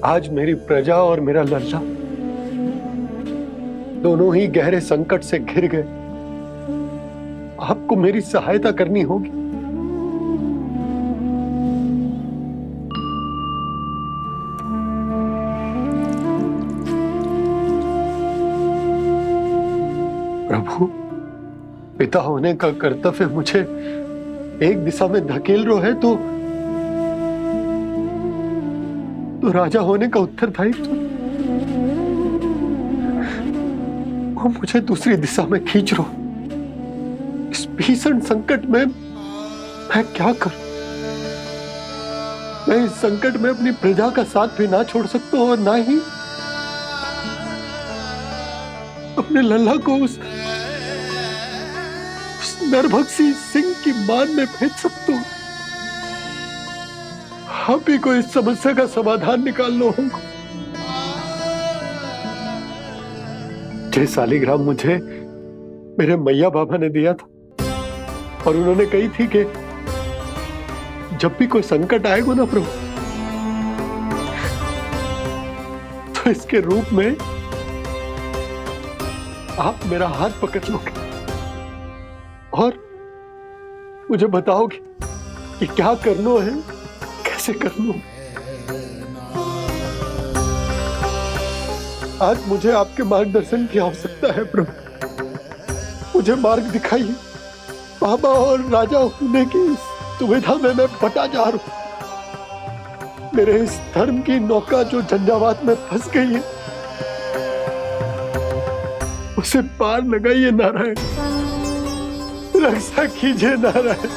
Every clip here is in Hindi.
आज मेरी प्रजा और मेरा लल्ला दोनों ही गहरे संकट से घिर गए। आपको मेरी सहायता करनी होगी। प्रभु, पिता होने का कर्तव्य मुझे एक दिशा में धकेल रहे है तो राजा होने का उत्तरदायित्व वो मुझे दूसरी दिशा में खींच रो। इस भीषण संकट में मैं क्या करूं? मैं इस संकट में अपनी प्रजा का साथ भी ना छोड़ सकता हूं और ना ही अपने लल्ला को उस नरभक्षी सिंह की मान में भेज सकता हूं। आप ही को इस समस्या का समाधान निकालना होगा। जय शालिग्राम मुझे मेरे मैया बाबा ने दिया था और उन्होंने कही थी कि जब भी कोई संकट आएगा ना प्रभु, तो इसके रूप में आप मेरा हाथ पकड़ लोगे और मुझे बताओगे कि क्या करना है, कैसे करना है। आज मुझे आपके मार्गदर्शन की आवश्यकता है प्रभु। मुझे मार्ग दिखाइए। बाबा और राजा होने की दुविधा में मैं बटा जा रहा हूं। मेरे इस धर्म की नौका जो झंझावात में फंस गई है, उसे पार लगाइए नारायण। रक्षा कीजिए नारायण।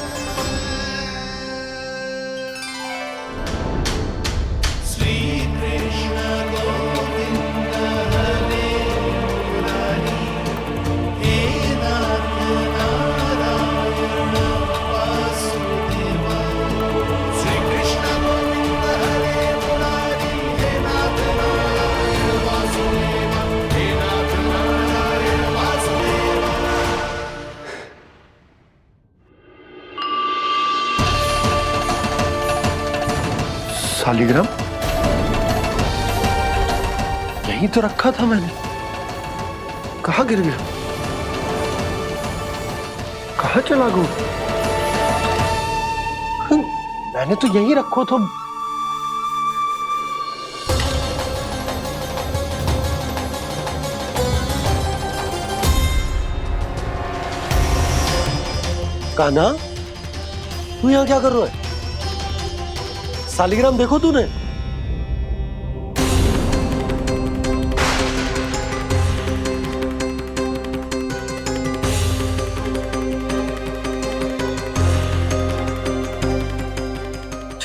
शालिग्राम यहीं तो रखा था मैंने। कहाँ गिर गया? कहाँ चला गया? मैंने तो यहीं रखो तो। कान्हा, तू यहाँ क्या कर रहा है? शालिग्राम देखो तूने?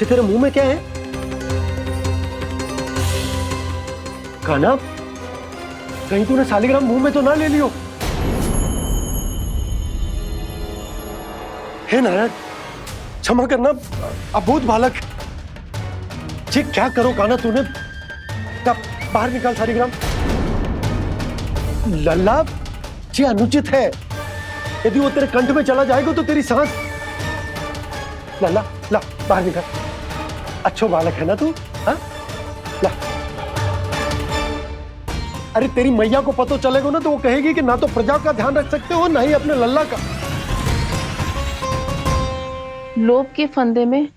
तेरे मुंह में क्या है? कान्हा, कहीं तूने शालिग्राम मुंह में तो ना ले लियो? हे नारायण, क्षमा करना, अबोध बालक। जी क्या करो कान्हा तूने? क्या बाहर निकाल शालिग्राम। लल्ला जी अनुचित है। यदि वो तेरे कंठ में चला जाएगा तो तेरी सांस। लल्ला ला बाहर निकाल। अच्छो बालक है ना तू? हाँ ला। अरे तेरी मैया को पता चलेगा ना तो वो कहेगी कि ना तो प्रजा का ध्यान रख सकते हो ना ही अपने लल्ला का। लोभ के फंदे में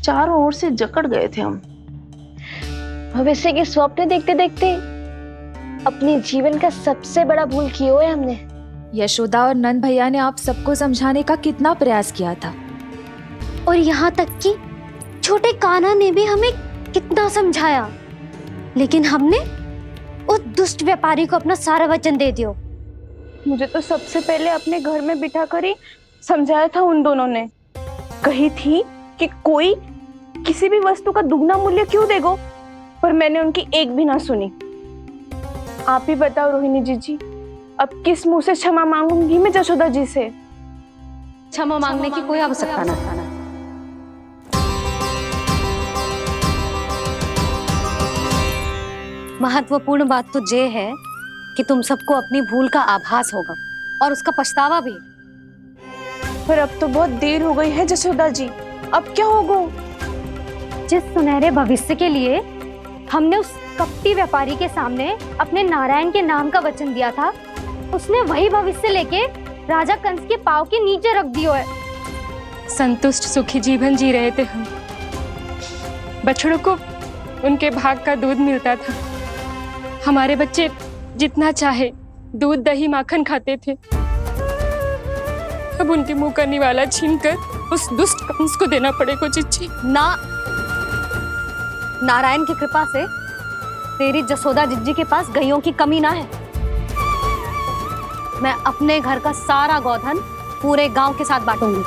चारों ओर से जकड़ गए थे हम। भविष्य के स्वप्न देखते देखते अपने जीवन का सबसे बड़ा भूल किया है हमने। यशोदा और नंद भैया ने आप सबको समझाने का कितना प्रयास किया था, और यहाँ तक कि छोटे कान्हा ने भी हमें कितना समझाया, लेकिन हमने उस दुष्ट व्यापारी को अपना सारा वचन दे दिया। मुझे तो सबसे पहले अपने घर में बिठा कर ही समझाया था उन दोनों ने। कही थी कि कोई किसी भी वस्तु का दुगना मूल्य क्यों देगो, पर मैंने उनकी एक भी ना सुनी। आप ही बताओ रोहिणी जी, अब किस मुंह से क्षमा मांगूंगी मैं जशोदा जी से? क्षमा मांगने की कोई आवश्यकता ना। महत्वपूर्ण बात तो ये है कि तुम सबको अपनी भूल का आभास होगा और उसका पछतावा भी। पर अब तो बहुत देर हो गई है जशोदा जी, अब क्या होगा? जिस सुनहरे भविष्य के लिए हमने उस कपटी व्यापारी के सामने अपने नारायण के नाम का वचन दिया था, उसने वही भविष्य लेके राजा कंस के पांव के नीचे रख दियो है। संतुष्ट सुखी जीवन जी रहे थे हम। बछड़ों को उनके भाग का दूध मिलता था। हमारे बच्चे जितना चाहे दूध दही माखन खाते थे। अब उनके मुंह का निवाला छीनकर उस दुष्ट कंस को देना पड़ेगा चिच्ची। ना, नारायण की कृपा से तेरी जसोदा जिज्जी के पास गायों की कमी ना है। मैं अपने घर का सारा गोधन पूरे गांव के साथ बांटूंगी।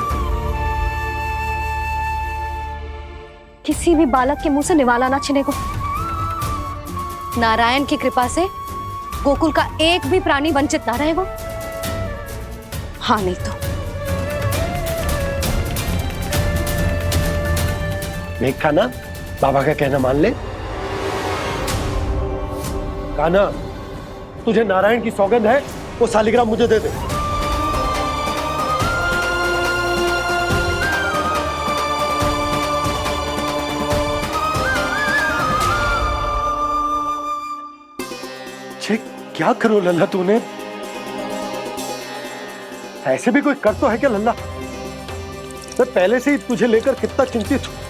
किसी भी बालक के मुंह से निवाला ना छिने को। नारायण की कृपा से गोकुल का एक भी प्राणी वंचित ना रहेगा। हाँ नहीं तो देख कान्हा, बाबा का कहना मान ले। कान्हा, तुझे नारायण की सौगंध है, वो शालिग्राम मुझे दे दे। छे, क्या करो लल्ला तूने? ऐसे भी कोई कर तो है क्या लल्ला? मैं पहले से ही तुझे लेकर कितना चिंतित हूं।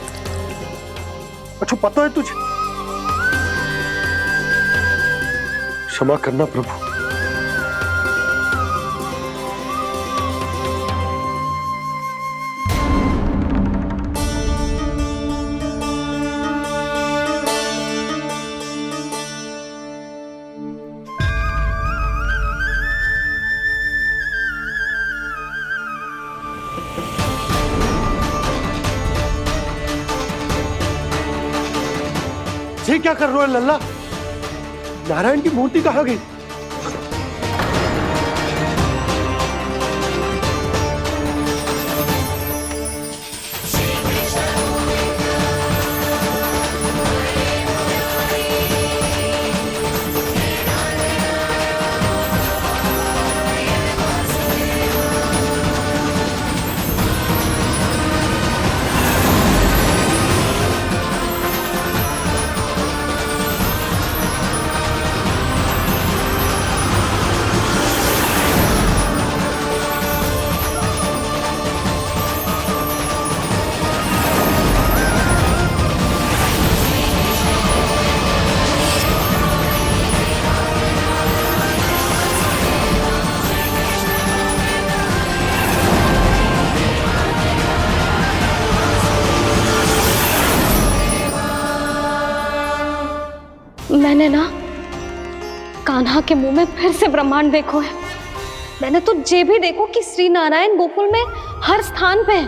अच्छा पता है तुझे? क्षमा करना प्रभु। ये क्या कर रहे हो लल्ला? नारायण की मूर्ति कहाँ गई? मैंने ना कान्हा के मुंह में फिर से ब्रह्मांड देखो है। मैंने तो ये भी देखो कि श्री नारायण गोकुल में हर स्थान पे है।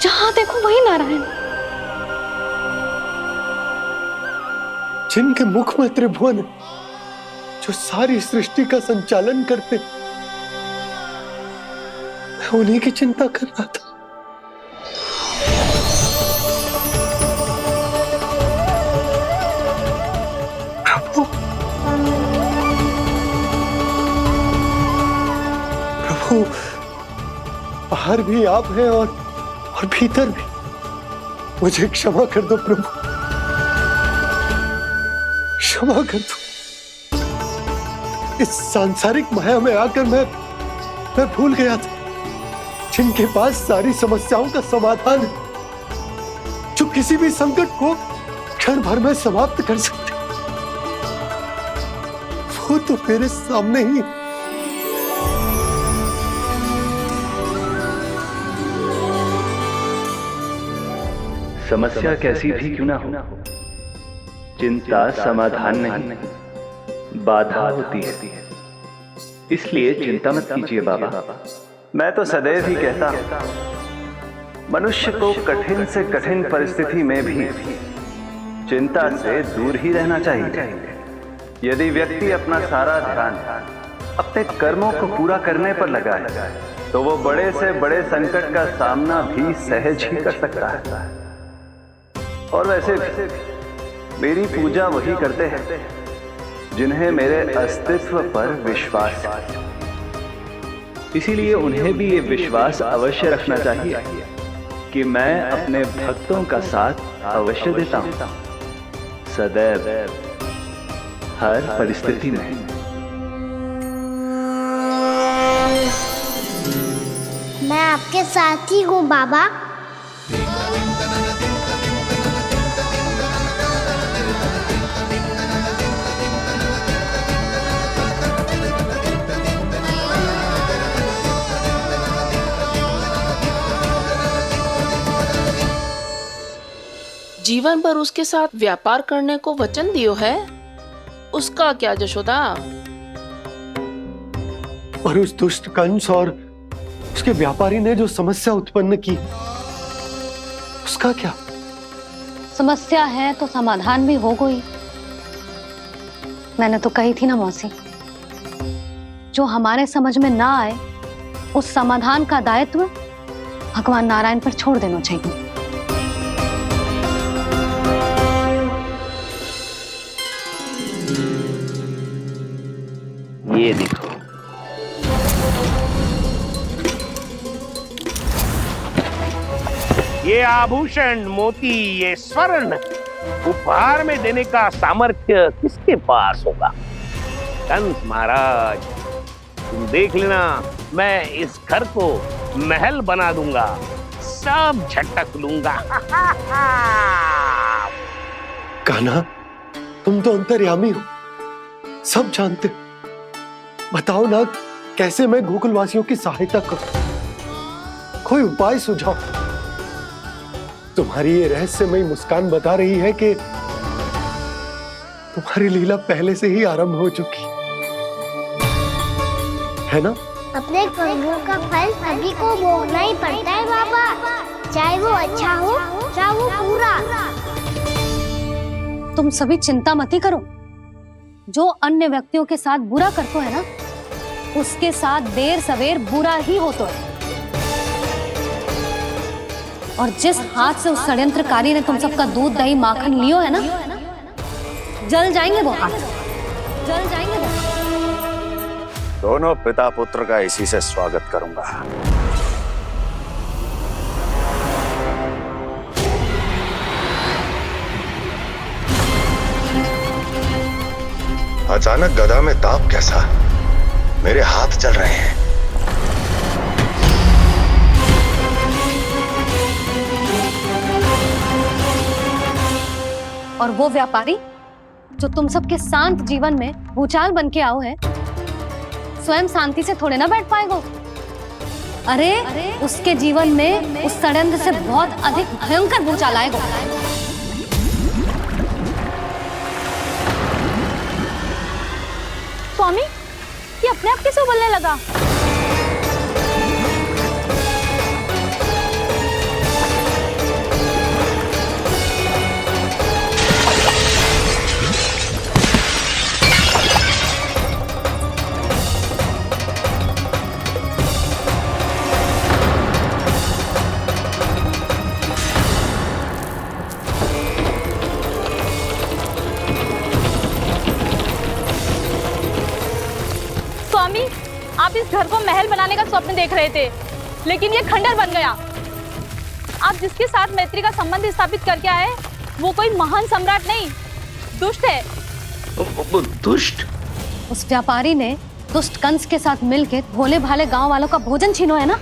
जहां देखो वही नारायण। जिनके मुख में त्रिभुवन है, जो सारी सृष्टि का संचालन करते, मैं उन्हीं की चिंता कर रहा था। प्रभु, प्रभु, बाहर भी आप हैं और भीतर भी। मुझे क्षमा कर दो प्रभु, क्षमा कर दो। इस सांसारिक माया में आकर मैं भूल गया था जिनके पास सारी समस्याओं का समाधान है, जो किसी भी संकट को क्षण भर में समाप्त कर सकते, वो तो मेरे सामने ही। समस्या कैसी भी क्यों ना हो, चिंता समाधान नहीं, बाधा होती है। इसलिए चिंता मत कीजिए बाबा। मैं तो सदैव ही कहता हूं, मनुष्य को कठिन से कठिन परिस्थिति में भी चिंता से दूर ही रहना चाहिए। यदि व्यक्ति अपना सारा ध्यान अपने कर्मों को पूरा करने पर लगाए, तो वो बड़े से बड़े संकट का सामना भी सहज ही कर सकता है। और वैसे भी मेरी पूजा वही करते हैं जिन्हें मेरे अस्तित्व पर विश्वास है। इसीलिए उन्हें भी ये विश्वास अवश्य रखना चाहिए कि मैं अपने भक्तों का साथ अवश्य देता हूं। सदैव, हर परिस्थिति में। मैं आपके साथ ही हूँ बाबा। जीवन भर उसके साथ व्यापार करने को वचन दियो है, उसका क्या जशोदा? और उस दुष्ट कंस और उसके व्यापारी ने जो समस्या उत्पन्न की, उसका क्या? समस्या है तो समाधान भी हो गई। मैंने तो कही थी ना मौसी, जो हमारे समझ में ना आए उस समाधान का दायित्व भगवान नारायण पर छोड़ देना चाहिए। ये देखो, ये आभूषण, मोती, ये स्वर्ण उपहार में देने का सामर्थ्य किसके पास होगा? कंस महाराज, तुम देख लेना, मैं इस घर को महल बना दूंगा, सब झटक लूंगा। कान्हा, तुम तो अंतर्यामी हो, सब जानते हो। बताओ ना, कैसे मैं गोकुलवासियों की सहायता करूं? कोई उपाय सुझाओ। तुम्हारी ये रहस्यमयी मुस्कान बता रही है कि तुम्हारी लीला पहले से ही आरंभ हो चुकी है ना? अपने कर्मों का फल सभी को भोगना ही पड़ता है बाबा, चाहे वो अच्छा हो चाहे वो बुरा। तुम सभी चिंता मत ही करो। जो अन्य व्यक्तियों के साथ बुरा करते है ना, उसके साथ देर सवेर बुरा ही होता है। और जिस हाथ से उस षड्यंत्रकारी ने तुम सबका दूध दही माखन लियो है ना, जल जाएंगे वो हाथ, जल जाएंगे वो। दोनों पिता पुत्र का इसी से स्वागत करूंगा। अचानक गदा में ताप कैसा? मेरे हाथ चल रहे हैं। और वो व्यापारी जो तुम सबके शांत जीवन में भूचाल बन के आओ है, स्वयं शांति से थोड़े ना बैठ पाएगा। अरे उसके जीवन में उस षड्यंत्र से बहुत अधिक भयंकर भूचाल आएगा। स्वामी, ये अपने आप कैसे उबलने लगा? स्वामी, आप इस घर को महल बनाने का स्वप्न देख रहे थे, लेकिन ये खंडर बन गया। आप जिसके साथ मैत्री का संबंध स्थापित करके आए, वो कोई महान सम्राट नहीं, दुष्ट है। दुष्ट? उस व्यापारी ने दुष्ट कंस के साथ मिलकर भोले भाले गांव वालों का भोजन छीनो है ना।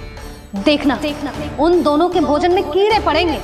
देखना उन दोनों के भोजन में कीड़े पड़ेंगे।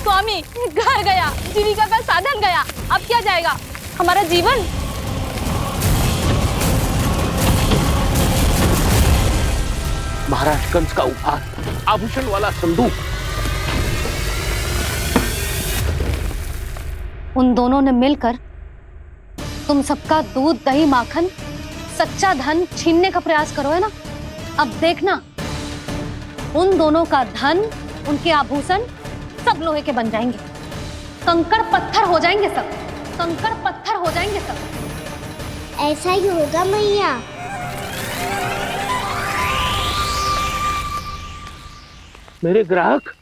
स्वामी, घर गया, जीविका का साधन गया, अब क्या जाएगा हमारा जीवन? महाराज कंस का उपहार, आभूषण वाला संदूक। उन दोनों ने मिलकर तुम सबका दूध दही माखन सच्चा धन छीनने का प्रयास करो है ना। अब देखना उन दोनों का धन, उनके आभूषण सब लोहे के बन जाएंगे, कंकड़ पत्थर हो जाएंगे सब, कंकड़ पत्थर हो जाएंगे सब। ऐसा ही होगा मैया। मेरे ग्राहक।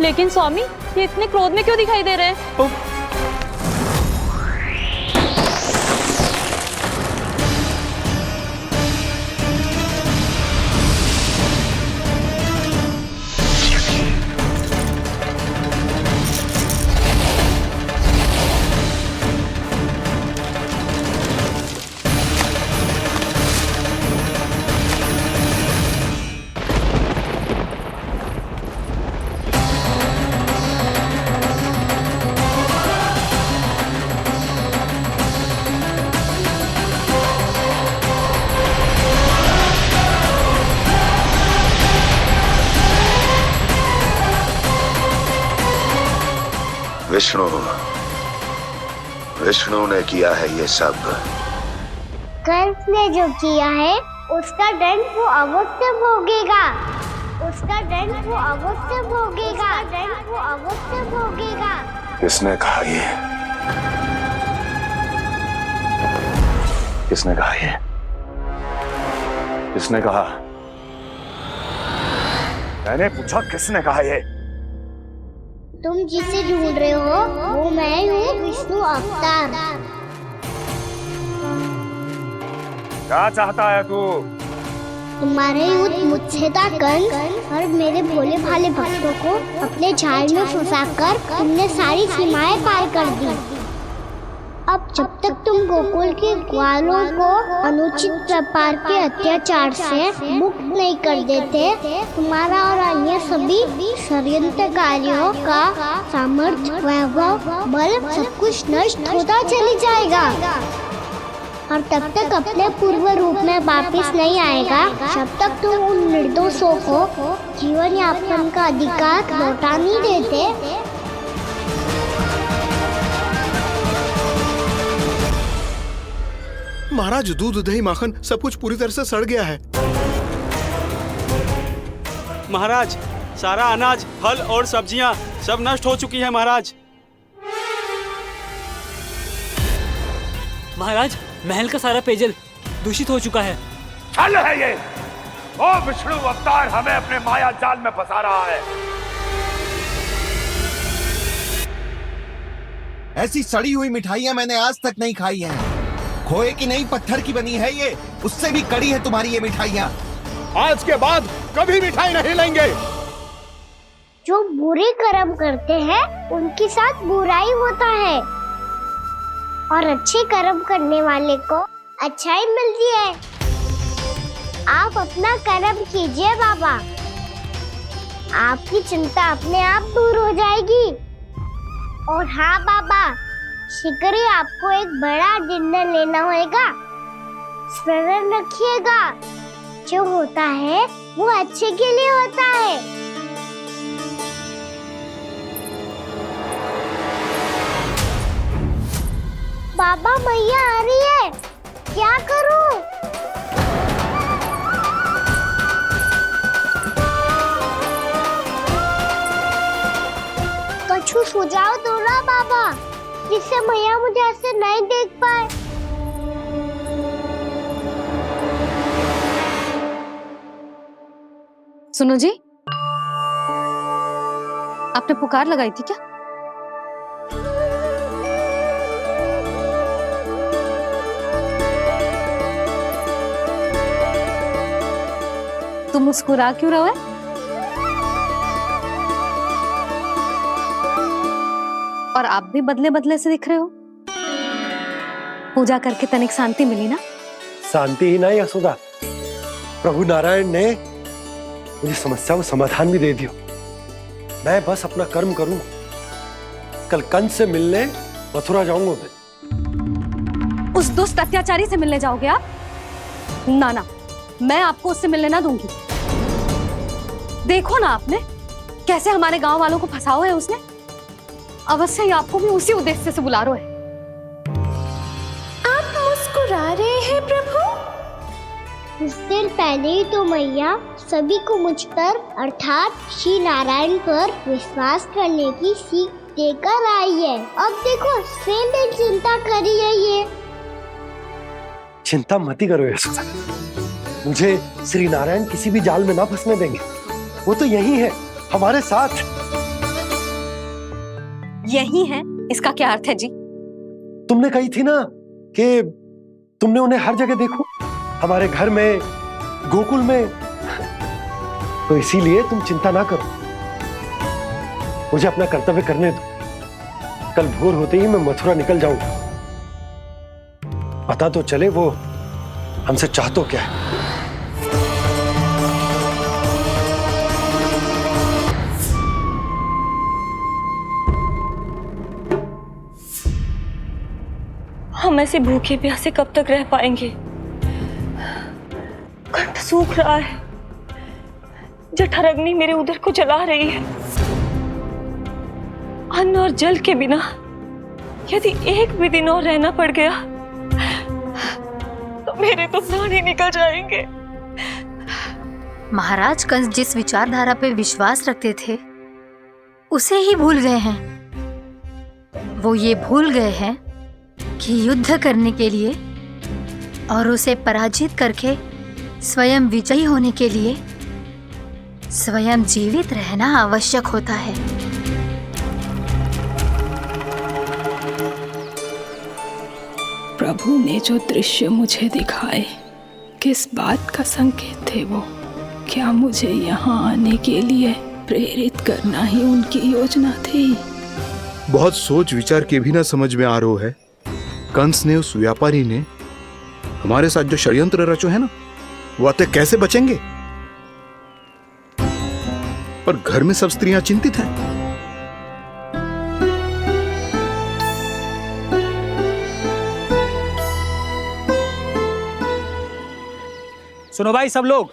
लेकिन स्वामी, ये इतने क्रोध में क्यों दिखाई दे रहे हैं? विष्णु ने किया है ये सब। कंस ने जो किया है उसका दंड वो अवश्य भोगेगा, उसका दंड वो अवश्य भोगेगा, दंड वो अवश्य भोगेगा। किसने कहा ये? किसने कहा ये? किसने कहा? मैंने पूछा किसने कहा ये? तुम जिसे ढूंढ रहे हो वो मैं हूँ, विष्णु अवतार। क्या चाहता है तू? तुम्हारे युद्ध मुझसे था कंस, और मेरे भोले भाले भक्तों को अपने जाल में फंसाकर तुमने सारी सीमाएं पार कर दी। अब जब तक तुम गोकुल के ग्वालों को अनुचित प्रकार के अत्याचार से मुक्त नहीं कर देते, तुम्हारा और अन्य सभी षड्यंत्रकारियों का सामर्थ्य, वैभव, बल सब कुछ नष्ट होता चली जाएगा, और तब तक अपने पूर्व रूप में वापस नहीं आएगा जब तक तुम उन निर्दोषों को जीवन यापन का अधिकार लौटा नहीं देते। महाराज, दूध दही माखन सब कुछ पूरी तरह से सड़ गया है। महाराज, सारा अनाज, फल और सब्जियां सब नष्ट हो चुकी है महाराज। महाराज, महल का सारा पेयजल दूषित हो चुका है। छल है ये। वो विष्णु अवतार हमें अपने माया जाल में फंसा रहा है। ऐसी सड़ी हुई मिठाइयां मैंने आज तक नहीं खाई हैं। खोए की नहीं, पत्थर की बनी है ये, उससे भी कड़ी है तुम्हारी ये मिठाइयां। आज के बाद कभी मिठाई नहीं लेंगे। जो बुरे कर्म करते हैं उनके साथ बुराई होता है, और अच्छे कर्म करने वाले को अच्छाई मिलती है। आप अपना कर्म कीजिए बाबा, आपकी चिंता अपने आप दूर हो जाएगी। और हाँ बाबा, शीघ्र ही आपको एक बड़ा डिनर लेना होगा। स्मरण रखिएगा, जो होता है वो अच्छे के लिए होता है। बाबा, मैया आ रही है, क्या करूं? कछु सुझाव दो ना बाबा, जिससे मैया मुझे ऐसे नहीं देख पाए। सुनो जी, आपने पुकार लगाई थी क्या? तुम मुस्कुरा क्यों रहे हो? और आप भी बदले बदले से दिख रहे हो। पूजा करके तनिक शांति मिली ना? शांति ही नहीं यशोदा, प्रभु नारायण ने मुझे समस्या को समाधान भी दे दिया। मैं बस अपना कर्म करूं। कल कंस से मिलने मथुरा जाऊंगा मैं। उस दुष्ट अत्याचारी से मिलने जाओगे आप? ना ना, मैं आपको उससे मिलने ना दूंगी। देखो ना आपने कैसे हमारे गांव वालों को फंसाओ है उसने। अवश्य ही आपको भी उसी उद्देश्य से बुला रहा है। आप मुस्कुरा रहे हैं प्रभु? कुछ दिन पहले ही तो मैया सभी को मुझ पर अर्थात श्री नारायण पर विश्वास करने की सीख देकर आई है। अब देखो स्वयं भी चिंता करी है ये। चिंता मत ही करो यशोदा, मुझे श्री नारायण किसी भी जाल में ना फंसने देंगे। वो तो यही है हमारे साथ। यही है, इसका क्या अर्थ है जी? तुमने कही थी ना कि तुमने उन्हें हर जगह देखो, हमारे घर में, गोकुल में, तो इसीलिए तुम चिंता ना करो, मुझे अपना कर्तव्य करने दो। कल भोर होते ही मैं मथुरा निकल जाऊंगा। पता तो चले वो हमसे चाहतो क्या है। हम ऐसे भूखे प्यासे कब तक रह पाएंगे? कंठ सूख रहा है, जठराग्नि मेरे उदर को जला रही है। अन्न और जल के बिना यदि एक भी दिन और रहना पड़ गया तो मेरे तो प्राण ही निकल जाएंगे। महाराज कंस जिस विचारधारा पे विश्वास रखते थे उसे ही भूल गए हैं। वो ये भूल गए हैं कि युद्ध करने के लिए और उसे पराजित करके स्वयं विजयी होने के लिए स्वयं जीवित रहना आवश्यक होता है। प्रभु ने जो दृश्य मुझे दिखाए किस बात का संकेत थे वो? क्या मुझे यहाँ आने के लिए प्रेरित करना ही उनकी योजना थी? बहुत सोच विचार के भी ना समझ में आ रहा है। कंस ने, उस व्यापारी ने हमारे साथ जो षड्यंत्र रचो है ना, वो आते कैसे बचेंगे? पर घर में सब स्त्रियां चिंतित हैं। सुनो भाई सब लोग,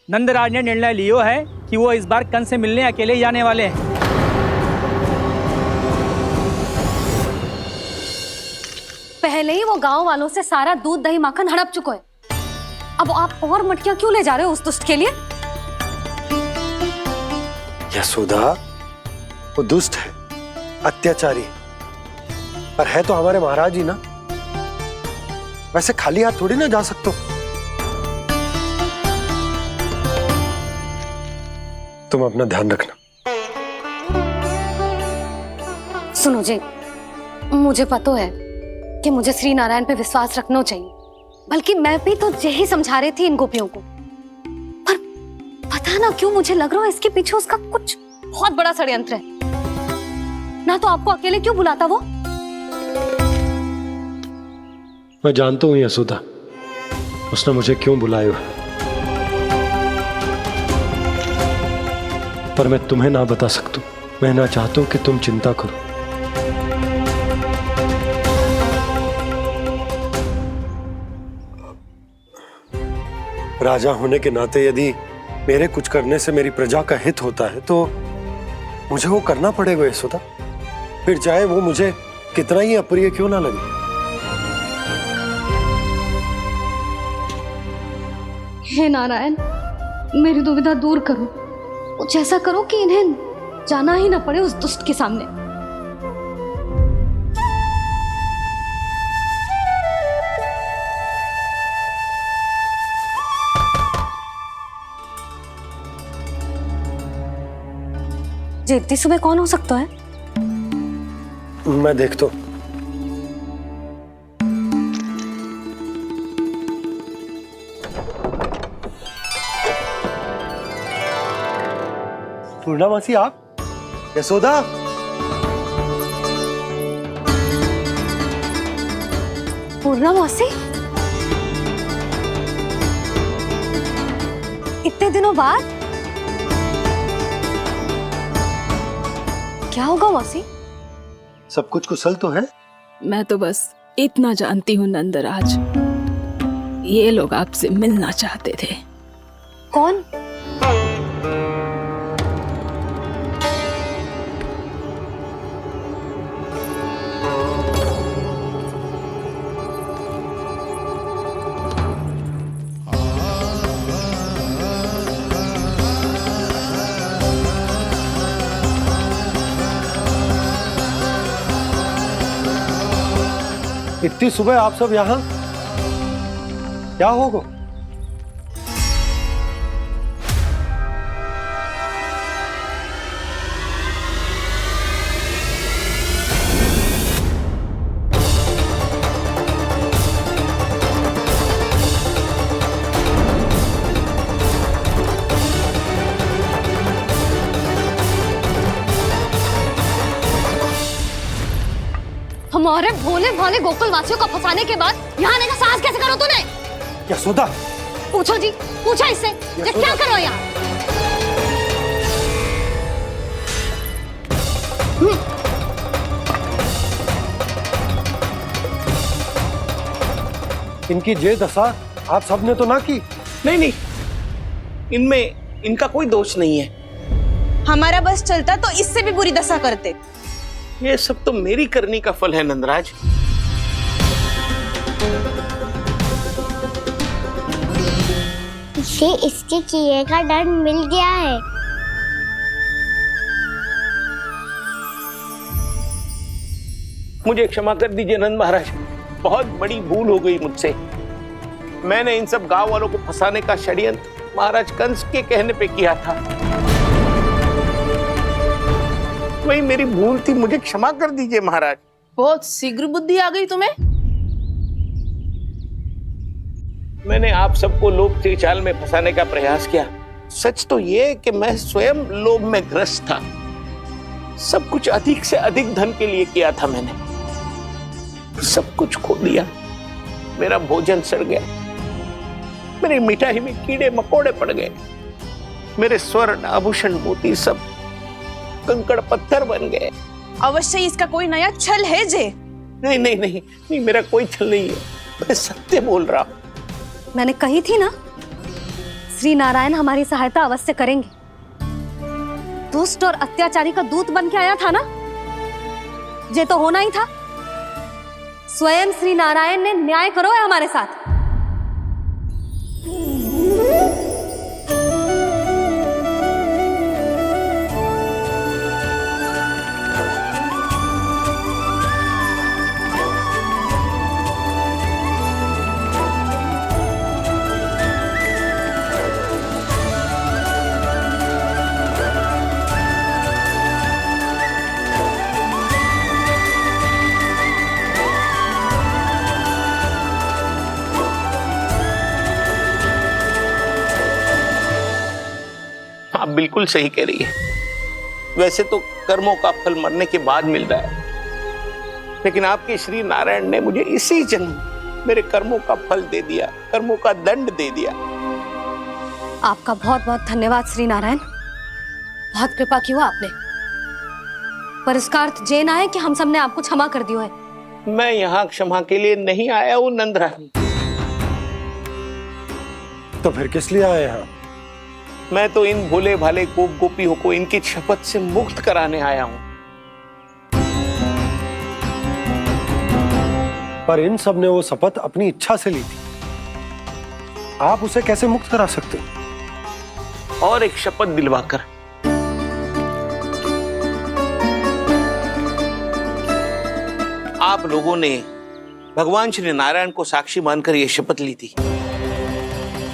नंदराज ने निर्णय लियो है कि वो इस बार कंस से मिलने अकेले ही आने वाले हैं। पहले ही वो गांव वालों से सारा दूध दही माखन हड़प चुका है, अब आप और मटकियां क्यों ले जा रहे हो उस दुष्ट के लिए? यशोदा, वो दुष्ट है, अत्याचारी, पर है तो हमारे महाराज ही ना। वैसे खाली हाथ थोड़ी ना जा सकते हो। तुम अपना ध्यान रखना। सुनो जी, मुझे पता है कि मुझे श्री नारायण पे विश्वास रखना चाहिए, बल्कि मैं भी तो यही समझा रही थी इन गोपियों को, पर पता ना क्यों मुझे लग रहा है इसके पीछे उसका कुछ बहुत बड़ा षड्यंत्र है। ना तो आपको अकेले क्यों बुलाता वो? मैं जानता हूं यशोदा, उसने मुझे क्यों बुलाया है, पर मैं तुम्हें ना बता सकता। मैं ना चाहता हूं कि तुम चिंता करो। राजा होने के नाते यदि मेरे कुछ करने से मेरी प्रजा का हित होता है तो मुझे वो करना पड़ेगा यशोदा, फिर चाहे वो मुझे कितना ही अप्रिय क्यों ना लगे। हे नारायण, मेरी दुविधा दूर करो, कुछ ऐसा करो कि इन्हें जाना ही ना पड़े उस दुष्ट के सामने। जी इतनी सुबह कौन हो सकता है? मैं देखता हूं। पूर्णा मासी, आप? यशोदा, पूर्णा मासी, इतने दिनों बाद? क्या होगा मासी? सब कुछ कुशल तो है? मैं तो बस इतना जानती हूँ नंदराज, ये लोग आपसे मिलना चाहते थे। कौन? इतनी सुबह आप सब यहाँ, क्या होगा? हमारे भोले भाले गोकुल वासियों को फंसाने के बाद यहाँ आने का साहस कैसे करो तूने? यशोदा, पूछो जी, पूछो इससे ये क्या करो यहाँ? इनकी ये दशा आप सबने तो ना की? नहीं नहीं, इनमें इनका कोई दोष नहीं है। हमारा बस चलता तो इससे भी बुरी दशा करते। ये सब तो मेरी करनी का फल है नंदराज। इसे इसके किए का दंड मिल गया है। मुझे क्षमा कर दीजिए नंद महाराज, बहुत बड़ी भूल हो गई मुझसे। मैंने इन सब गांव वालों को फंसाने का षड्यंत्र महाराज कंस के कहने पे किया था। वही मेरी भूल थी, मुझे क्षमा कर दीजिए महाराज। बहुत शीघ्र बुद्धि आ गई तुम्हें। मैंने आप सबको लोभ के जाल में फंसाने का प्रयास किया। सच तो ये कि मैं स्वयं लोभ में ग्रस्त था। सब कुछ अधिक से अधिक धन के लिए किया था मैंने। सब कुछ खो दिया। मेरा भोजन सड़ गया, मेरी मिठाई में कीड़े मकोड़े पड़ गए, मेरे स्वर्ण आभूषण मोती सब कंकड़ पत्थर बन गए। अवश्य इसका कोई नया छल है जे। नहीं नहीं नहीं नहीं, मेरा कोई छल नहीं है, मैं सत्य बोल रहा हूं। मैंने कही थी ना, श्री नारायण हमारी सहायता अवश्य करेंगे। दुष्ट और अत्याचारी का दूत बन के आया था ना, ये तो होना ही था। स्वयं श्री नारायण ने न्याय करो है हमारे साथ। आप बिल्कुल सही कह रही है। वैसे तो कर्मों का फल मरने के बाद मिल रहा है, लेकिन आपके श्री नारायण ने मुझे इसी जन्म मेरे कर्मों का फल दे दिया, कर्मों का दंड दे दिया। आपका बहुत बहुत धन्यवाद श्री नारायण, बहुत कृपा की हो आपने। पर इसका अर्थ ये ना है कि हम सब ने आपको क्षमा कर दियो है। मैं यहाँ क्षमा के लिए नहीं आया हूँ नंदरानी। तो फिर किस लिए आए हैं? मैं तो इन भोले भाले गोप गोपियों को इनकी शपथ से मुक्त कराने आया हूँ। पर इन सब ने वो शपथ अपनी इच्छा से ली थी, आप उसे कैसे मुक्त करा सकते हो? और एक शपथ दिलवाकर। आप लोगों ने भगवान श्री नारायण को साक्षी मानकर यह शपथ ली थी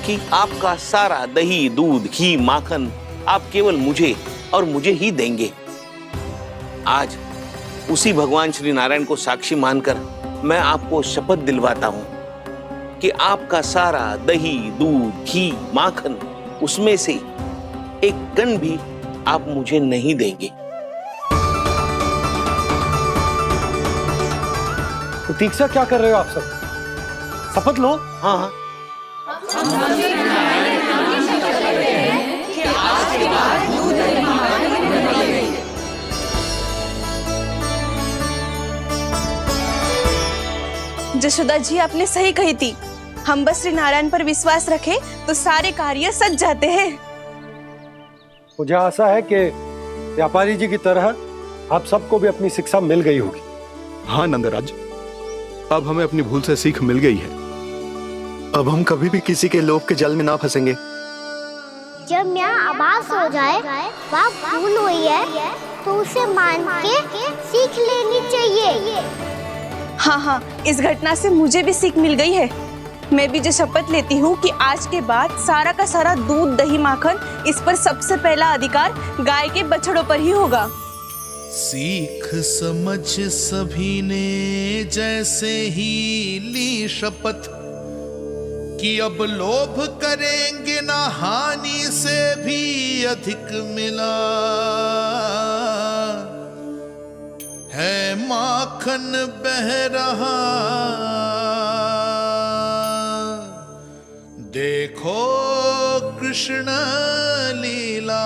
कि आपका सारा दही, दूध, घी, माखन आप केवल मुझे और मुझे ही देंगे। आज उसी भगवान श्री नारायण को साक्षी मानकर मैं आपको शपथ दिलवाता हूं कि आपका सारा दही, दूध, घी, माखन उसमें से एक कण भी आप मुझे नहीं देंगे। प्रतीक्षा क्या कर रहे हो आप सब? शपथ लो। हाँ हाँ, जशोदा जी, आपने सही कही थी। हम बस श्री नारायण पर विश्वास रखें तो सारे कार्य सज जाते हैं। मुझे आशा है कि व्यापारी जी की तरह आप सबको भी अपनी शिक्षा मिल गई होगी। हाँ नंदराज, अब हमें अपनी भूल से सीख मिल गई है। अब हम कभी भी किसी के लोभ के जल में ना फंसेंगे। जब यहाँ आभास हो जाए वहाँ भूल हुई है तो उसे मान के सीख लेनी चाहिए। हाँ हाँ, इस घटना से मुझे भी सीख मिल गई है। मैं भी जो शपथ लेती हूँ कि आज के बाद सारा का सारा दूध दही माखन इस पर सबसे पहला अधिकार गाय के बछड़ों पर ही होगा। सीख समझ सभी ने जैसे ही ली शपथ कि अब लोभ करेंगे ना हानि से भी अधिक मिला है माखन बह रहा देखो कृष्ण लीला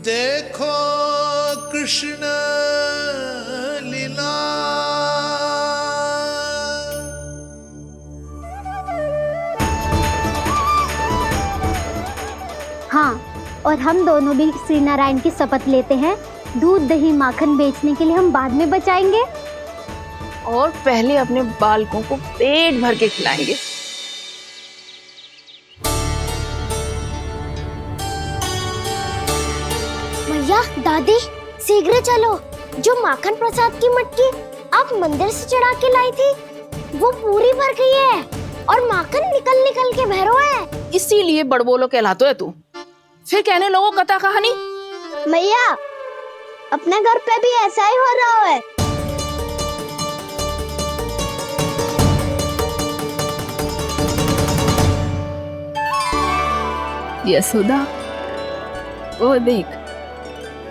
देखो कृष्ण लीला। हाँ, और हम दोनों भी श्री नारायण की शपथ लेते हैं, दूध दही माखन बेचने के लिए हम बाद में बचाएंगे और पहले अपने बालकों को पेट भर के खिलाएंगे। भैया दादी शीघ्र चलो, जो माखन प्रसाद की मटकी आप मंदिर से चढ़ा के लाई थी वो पूरी भर गई है और माखन निकल निकल के बह रहा है। इसीलिए बड़बोलो कहलाते है तू। फिर कहने लोगों कथा कहानी। भैया अपने घर पे भी ऐसा ही हो रहा है। यशोदा, वो देख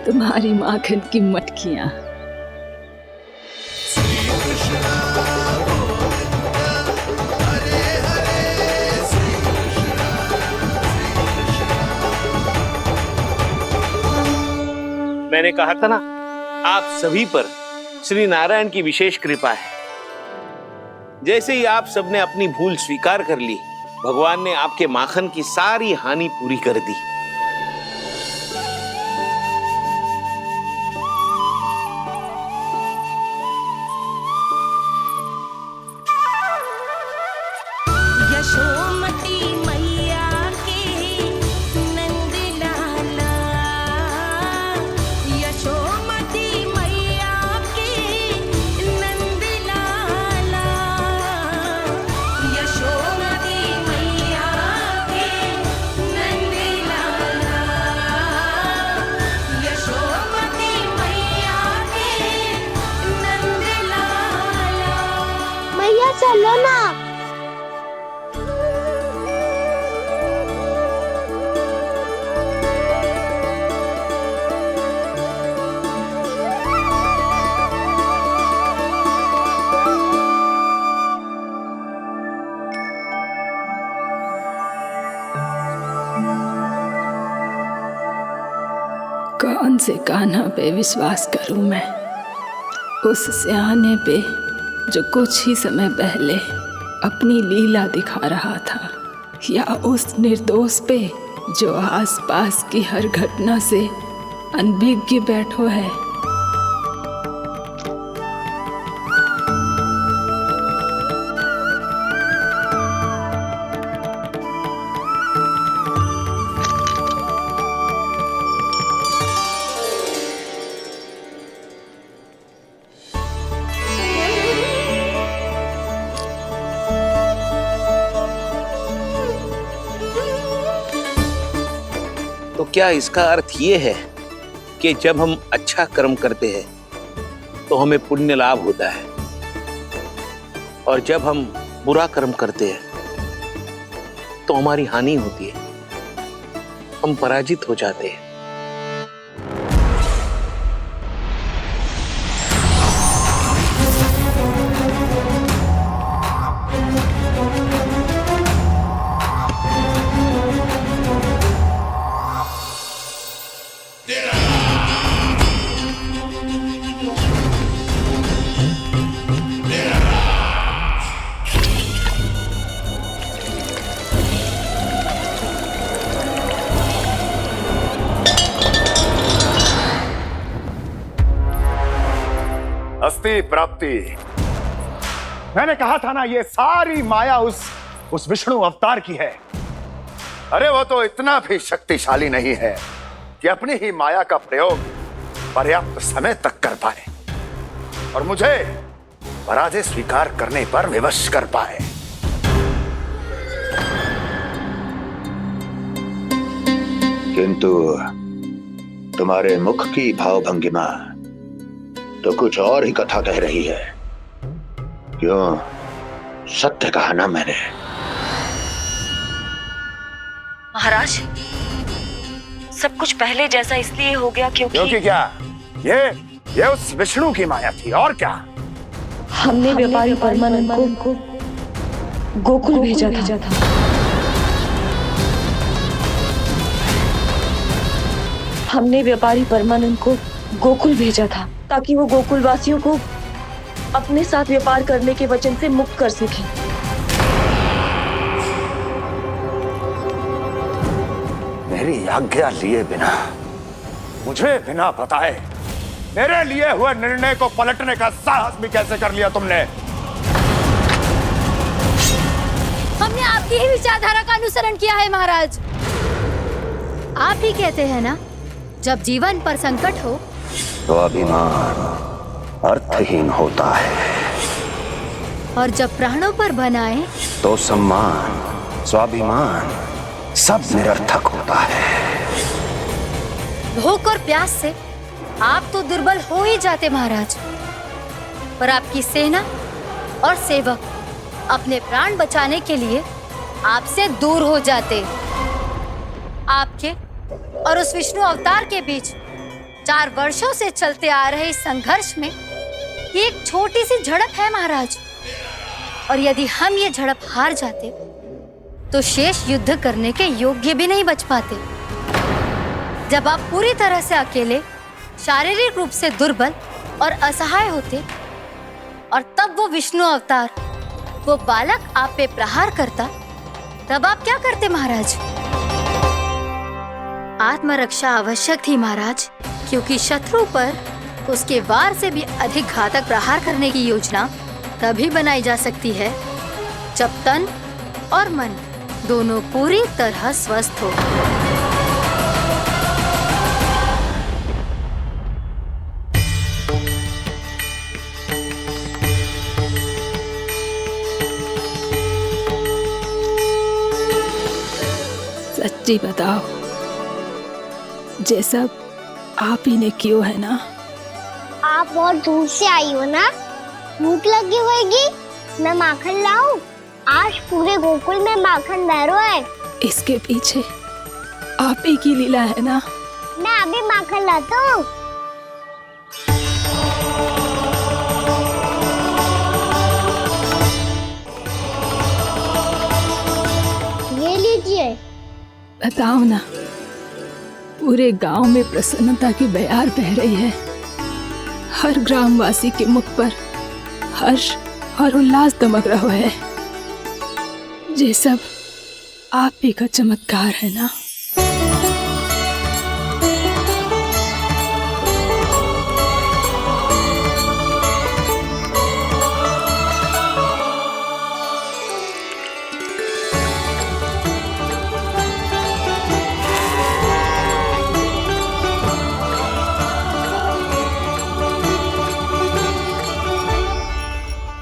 तुम्हारी माखन की मटकियां। मैंने कहा था ना, आप सभी पर श्री नारायण की विशेष कृपा है। जैसे ही आप सबने अपनी भूल स्वीकार कर ली, भगवान ने आपके माखन की सारी हानि पूरी कर दी। यशोमती मैया के नंद लाला, यशोमती मैया के नंद लाला, यशोमती मैया के नंद लाला, यशोमती मैया के नंद लाला। मैया चलो ना। कौन से कान्हा पे विश्वास करूं मैं, उस सियाने पे जो कुछ ही समय पहले अपनी लीला दिखा रहा था, या उस निर्दोष पे जो आसपास की हर घटना से अनभिज्ञ बैठो है। तो क्या इसका अर्थ ये है कि जब हम अच्छा कर्म करते हैं तो हमें पुण्य लाभ होता है, और जब हम बुरा कर्म करते हैं तो हमारी हानि होती है, हम पराजित हो जाते हैं। अस्ति प्राप्ति। मैंने कहा था ना, ये सारी माया उस विष्णु अवतार की है। अरे वो तो इतना भी शक्तिशाली नहीं है कि अपनी ही माया का प्रयोग पर्याप्त समय तक कर पाए और मुझे पराजय स्वीकार करने पर विवश कर पाए। किंतु तुम्हारे मुख की भावभंगिमा तो कुछ और ही कथा कह रही है। क्यों? सत्य कहा ना मैंने। महाराज, सब कुछ पहले जैसा इसलिए हो गया क्योंकि क्या? ये उस विष्णु की माया थी और क्या? हमने व्यापारी परमानंद को गोकुल भेजा था। हमने व्यापारी परमानंद को गोकुल भेजा था ताकि वो गोकुल वासियों को अपने साथ व्यापार करने के वचन से मुक्त कर सके। मेरी आज्ञा लिए बिना, मुझे बिना बताए मेरे लिए हुए निर्णय को पलटने का साहस भी कैसे कर लिया तुमने? हमने आपकी ही विचारधारा का अनुसरण किया है महाराज। आप ही कहते हैं ना, जब जीवन पर संकट हो तो अभिमान अर्थहीन होता है और जब प्राणों पर बनाए तो सम्मान स्वाभिमान सब निरर्थक होता है। भूख और प्यास से आप तो दुर्बल हो ही जाते महाराज, पर आपकी सेना और सेवक अपने प्राण बचाने के लिए आपसे दूर हो जाते। आपके और उस विष्णु अवतार के बीच 4 वर्षों से चलते आ रहे इस संघर्ष में एक छोटी सी झड़प है महाराज, और यदि हम ये झड़प हार जाते तो शेष युद्ध करने के योग्य भी नहीं बच पाते। जब आप पूरी तरह से अकेले, शारीरिक रूप से दुर्बल और असहाय होते और तब वो विष्णु अवतार, वो बालक आप पे प्रहार करता, तब आप क्या करते महाराज? आत्मरक्षा आवश्यक थी महाराज, क्योंकि शत्रु पर उसके वार से भी अधिक घातक प्रहार करने की योजना तभी बनाई जा सकती है जब तन और मन दोनों पूरी तरह स्वस्थ हो। सच्ची बताओ, जैसा आप ही ने किया है ना? आप बहुत दूर से आई हो ना, भूख लगी होगी। मैं माखन लाऊं? आज पूरे गोकुल में माखन बह रहा है। इसके पीछे आप ही की लीला है ना? मैं अभी माखन लाता हूँ। ये लीजिए। बताओ ना, पूरे गांव में प्रसन्नता की बयार बह रही है। हर ग्रामवासी के मुख पर हर्ष और उल्लास दमक रहा है। ये सब आप ही का चमत्कार है ना?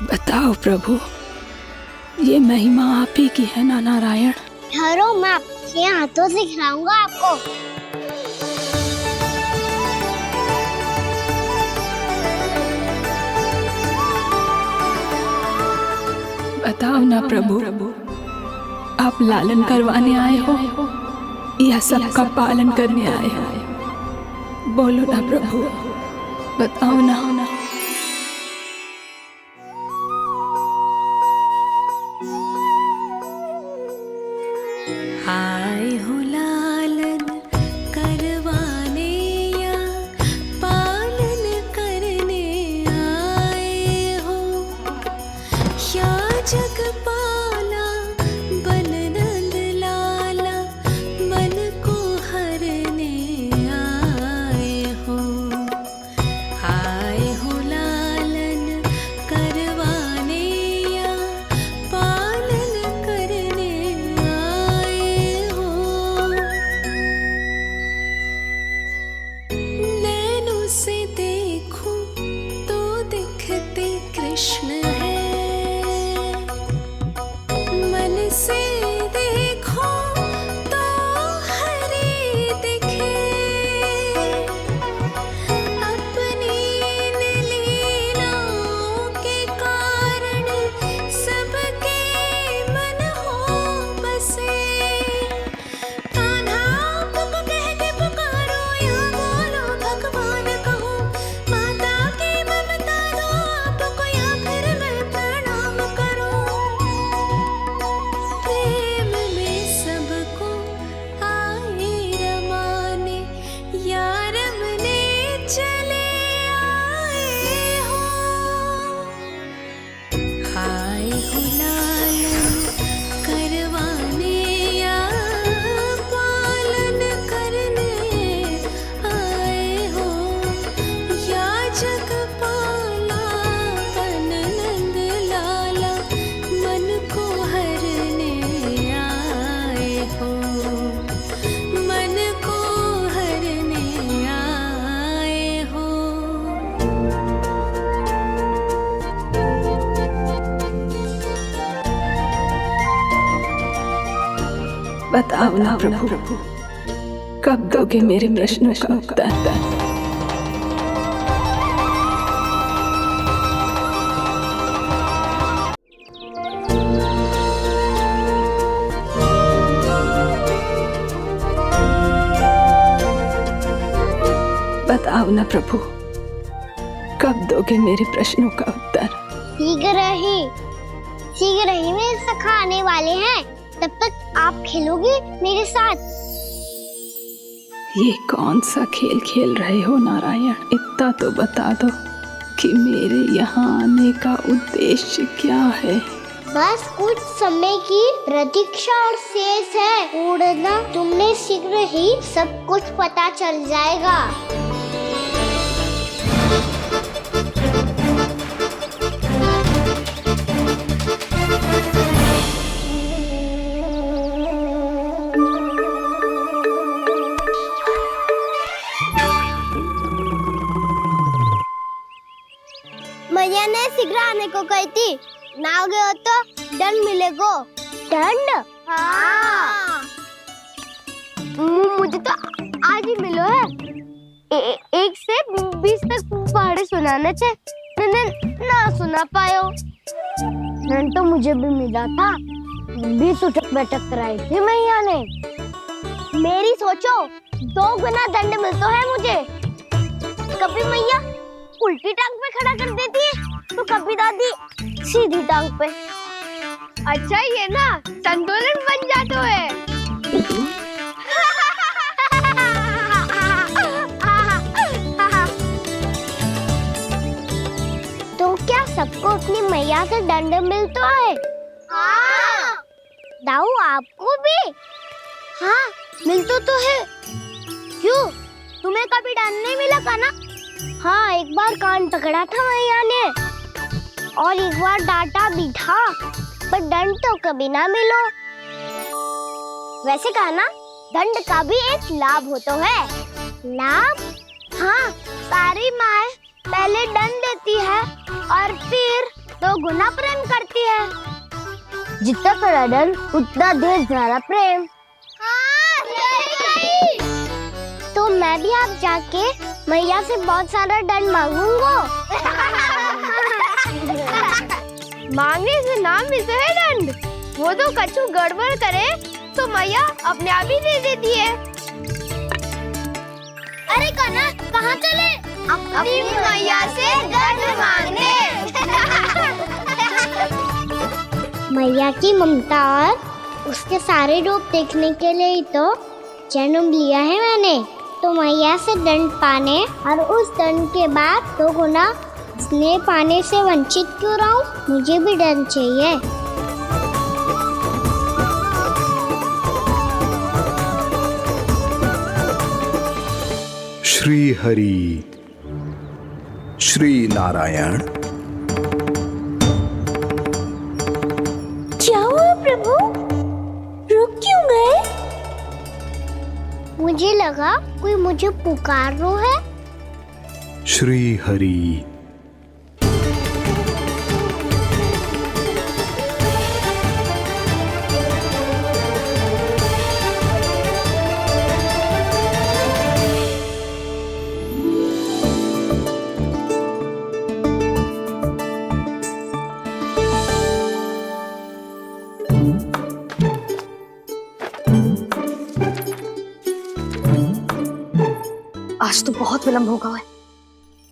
बताओ प्रभु, ये महिमा आप ही की है ना नारायण? ठहरो, मैं आपके हाथों से खिलाऊंगा आपको। बताओ ना प्रभु, आप लालन करवाने आए हो या सबका पालन करने आए हो? बोलो ना प्रभु, बताओ ना। आए हो लालन करवाने या पालन करने आए हो, या जगपाला बन नंद लाला मन को हरने आए हो। आए हो लालन करवाने या पालन करने आए बताओ ना प्रभु, कब दोगे मेरे प्रश्नों का उत्तर? बताओ ना प्रभु, कब दोगे मेरे प्रश्नों का उत्तर? शीघ्र ही मेरे सखा आने वाले हैं, तब तक आप खेलोगे मेरे साथ। ये कौन सा खेल खेल रहे हो नारायण? इतना तो बता दो कि मेरे यहाँ आने का उद्देश्य क्या है? बस कुछ समय की प्रतीक्षा और शेष है। उड़ना तुमने शीघ्र ही सब कुछ पता चल जाएगा। मैया ने शीघ्र आने को कही थी, ना हो गए हो तो दंड मिलेगा। दंड? हाँ। मुझे तो आज ही मिलो है। 1 से 20 तक पहाड़े सुनाने थे, मैंने ना सुना पायो। दंड तो मुझे भी मिला था, 20 उठक बैठक कराई थी मैया ने। मेरी सोचो, 2 गुना दंड मिलता है मुझे। कभी मैया उल्टी टांग पे खड़ा कर देती है, तो कभी दादी सीधी टांग पे। अच्छा ये ना संतुलन बन जाता है। तो क्या सबको अपनी मैया से दंड मिलता है? हाँ। दाऊ आपको भी? हाँ मिलता तो है। क्यों, तुम्हें कभी दंड नहीं मिला का ना? हाँ, एक बार कान पकड़ा था मैया ने और एक बार डांटा भी था, पर दंड तो कभी ना मिलो। वैसे कहा ना, दंड का भी एक लाभ होता है। लाभ? हाँ, सारी माँ पहले दंड देती है और फिर 2 गुना प्रेम करती है। जितना बड़ा दंड उतना ढेर सारा प्रेम। हाँ, तो मैं भी आप जाके मैया से बहुत सारा दंड मांगूंगा। मांगने से ना मिलता है दंड, वो तो कछु गड़बड़ करे तो मैया अपने आप ही दे देती है। अरे कना, कहाँ चले? अपनी मैया से दंड मांगने। मैया की ममता और उसके सारे रूप देखने के लिए ही तो जन्म लिया है मैंने। तो मैया से दंड पाने और उस दंड के बाद 2 गुना स्नेह पाने से वंचित क्यों रहूं? मुझे भी दंड चाहिए। श्री हरि, श्री नारायण। क्या हुआ प्रभु? रुक क्यों गए? मुझे लगा कोई मुझे पुकार रहा है। श्री हरि। आज तो बहुत विलंब होगा है,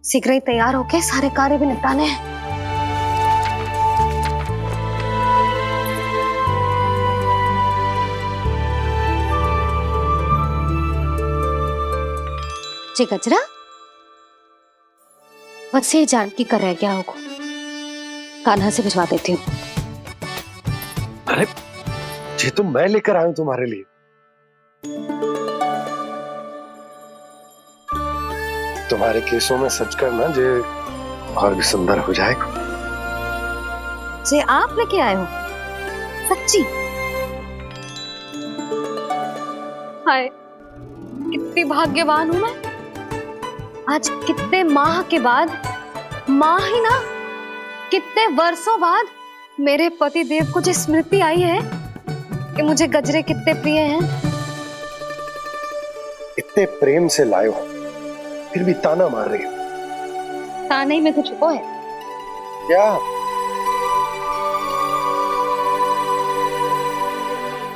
शीघ्र ही तैयार होके सारे कार्य भी निपटाने हैं। जी गजरा, बस ये जानकी कर रहा क्या होगा, कान्हा से भिजवा देती हूँ। अरे ये तो मैं लेकर आया हूं तुम्हारे लिए। तुम्हारे केसों में सच करना जे और भी सुंदर हो जाएगा। जे आप लेके आए हो? सच्ची? हाय, कितनी भाग्यवान हूं मैं। आज कितने माह के बाद, माह ही ना, कितने वर्षों बाद मेरे पति देव को जो स्मृति आई है कि मुझे गजरे कितने प्रिय हैं। इतने प्रेम से लाए हो, फिर भी ताना मार रही हो। ताने में कुछ छुपो है क्या?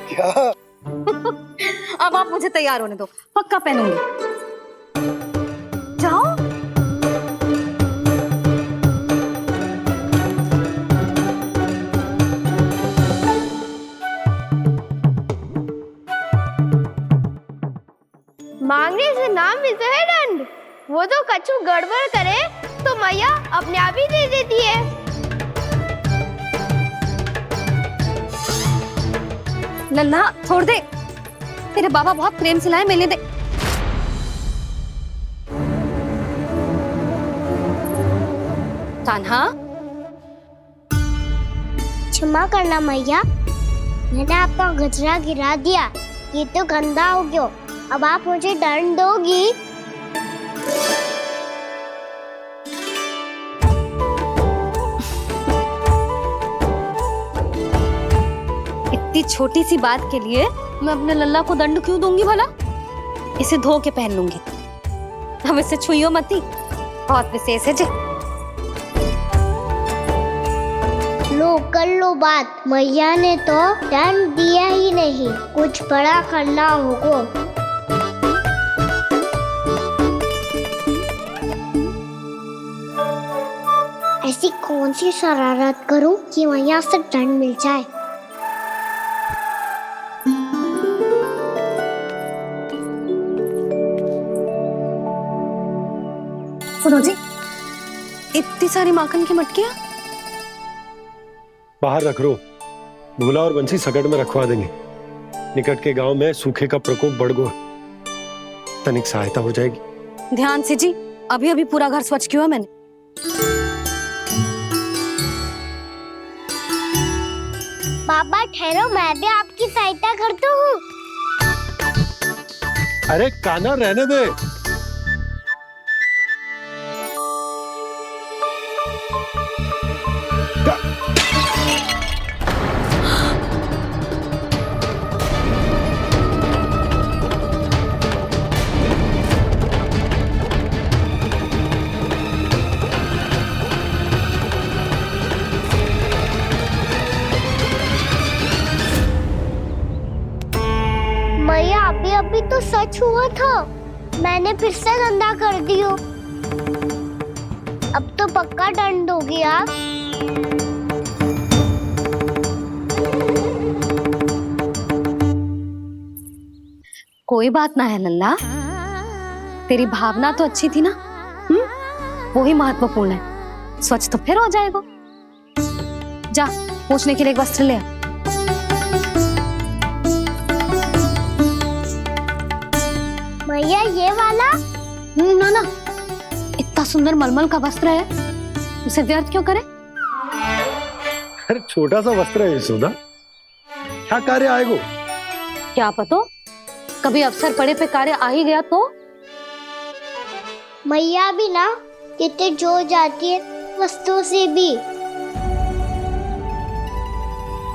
क्या? अब आप मुझे तैयार होने दो, पक्का पहनूंगी। जाओ। मांगने से ना मिलता है दंड। वो तो कछु गड़बड़ करे तो मैया अपने आप ही दे देती है। लल्ला छोड़ दे, तेरे बाबा बहुत प्रेम से लाए, मेरे लिए दे। कान्हा, क्षमा करना मैया, मैंने आपका गजरा गिरा दिया, ये तो गंदा हो गया। अब आप मुझे दंड दोगी? इतनी छोटी सी बात के लिए मैं अपने लल्ला को दंड क्यों दूंगी भला? इसे धो के पहन लूंगी। हम इसे छुइयो मती, बहुत विशेष है जी। लो कर लो बात, मैया ने तो दंड दिया ही नहीं, कुछ बड़ा करना होगा। ऐसी कौन सी शरारत करूं कि मैया से दंड मिल जाए? सुनो जी, इतनी सारी माखन की मटकियां बाहर रख रो, भूला और बंसी सकट में रखवा देंगे। निकट के गांव में सूखे का प्रकोप बढ़ गया, तनिक सहायता हो जाएगी। ध्यान से जी, अभी अभी पूरा घर स्वच्छ किया मैंने। बाबा ठहरो, मैं भी आपकी सहायता करता हूँ। अरे कान्हा रहने दे। मैया अभी अभी तो सच हुआ था, मैंने फिर से गंदा कर दियो। अब तो पक्का दंड दोगी आप। कोई बात ना है लल्ला, तेरी भावना तो अच्छी थी ना, वो ही महत्वपूर्ण है। स्वच्छ तो फिर हो जाएगा। जा पूछने के लिए एक वस्त्र ले आ। भैया ये वाला? ना ना, इतना सुंदर मलमल का वस्त्र है, उसे व्यर्थ क्यों करे? अरे छोटा सा वस्त्र है यशोदा, क्या कार्य आएगा? क्या पता, कभी अवसर पड़े पे कार्य आ ही गया तो। मैया भी ना कितने जो जाती है वस्तुओं से भी।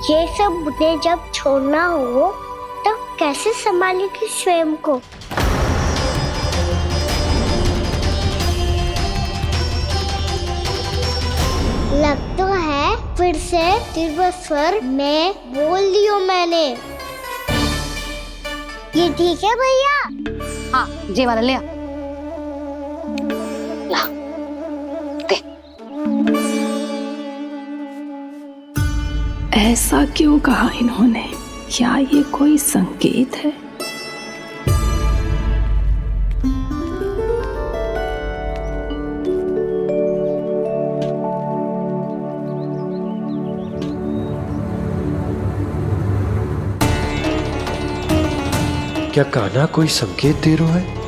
ये सब मुझे जब छोड़ना हो तो कैसे संभालेगी स्वयं को? लग तो है फिर से तीव्र स्वर में बोल दियो मैंने। ये ठीक है भैया? हाँ, ये वाला ले आ। ला, दे। ऐसा क्यों कहा इन्होंने? क्या ये कोई संकेत है? क्या कान्हा कोई संकेत दे रहा है?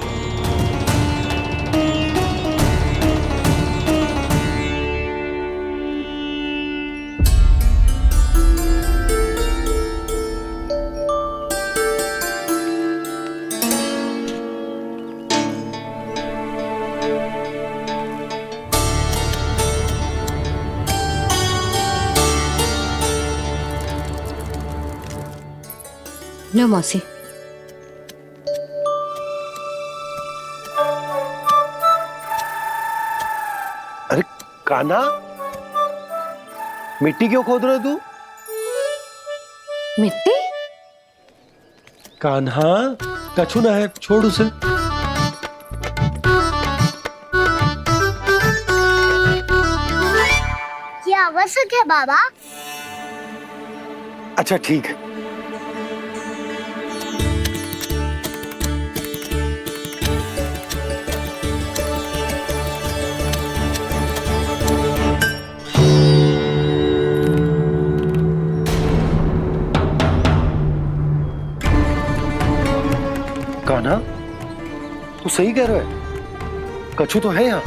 लो मौसी। अरे कान्हा, मिट्टी क्यों खोद रहे तू? मिट्टी? कान्हा, कछु ना है, छोड़ उसे। ये आवश्यक है बाबा। अच्छा ठीक है। कान्हा, तू सही कह रहा है, कछु तो है यहाँ।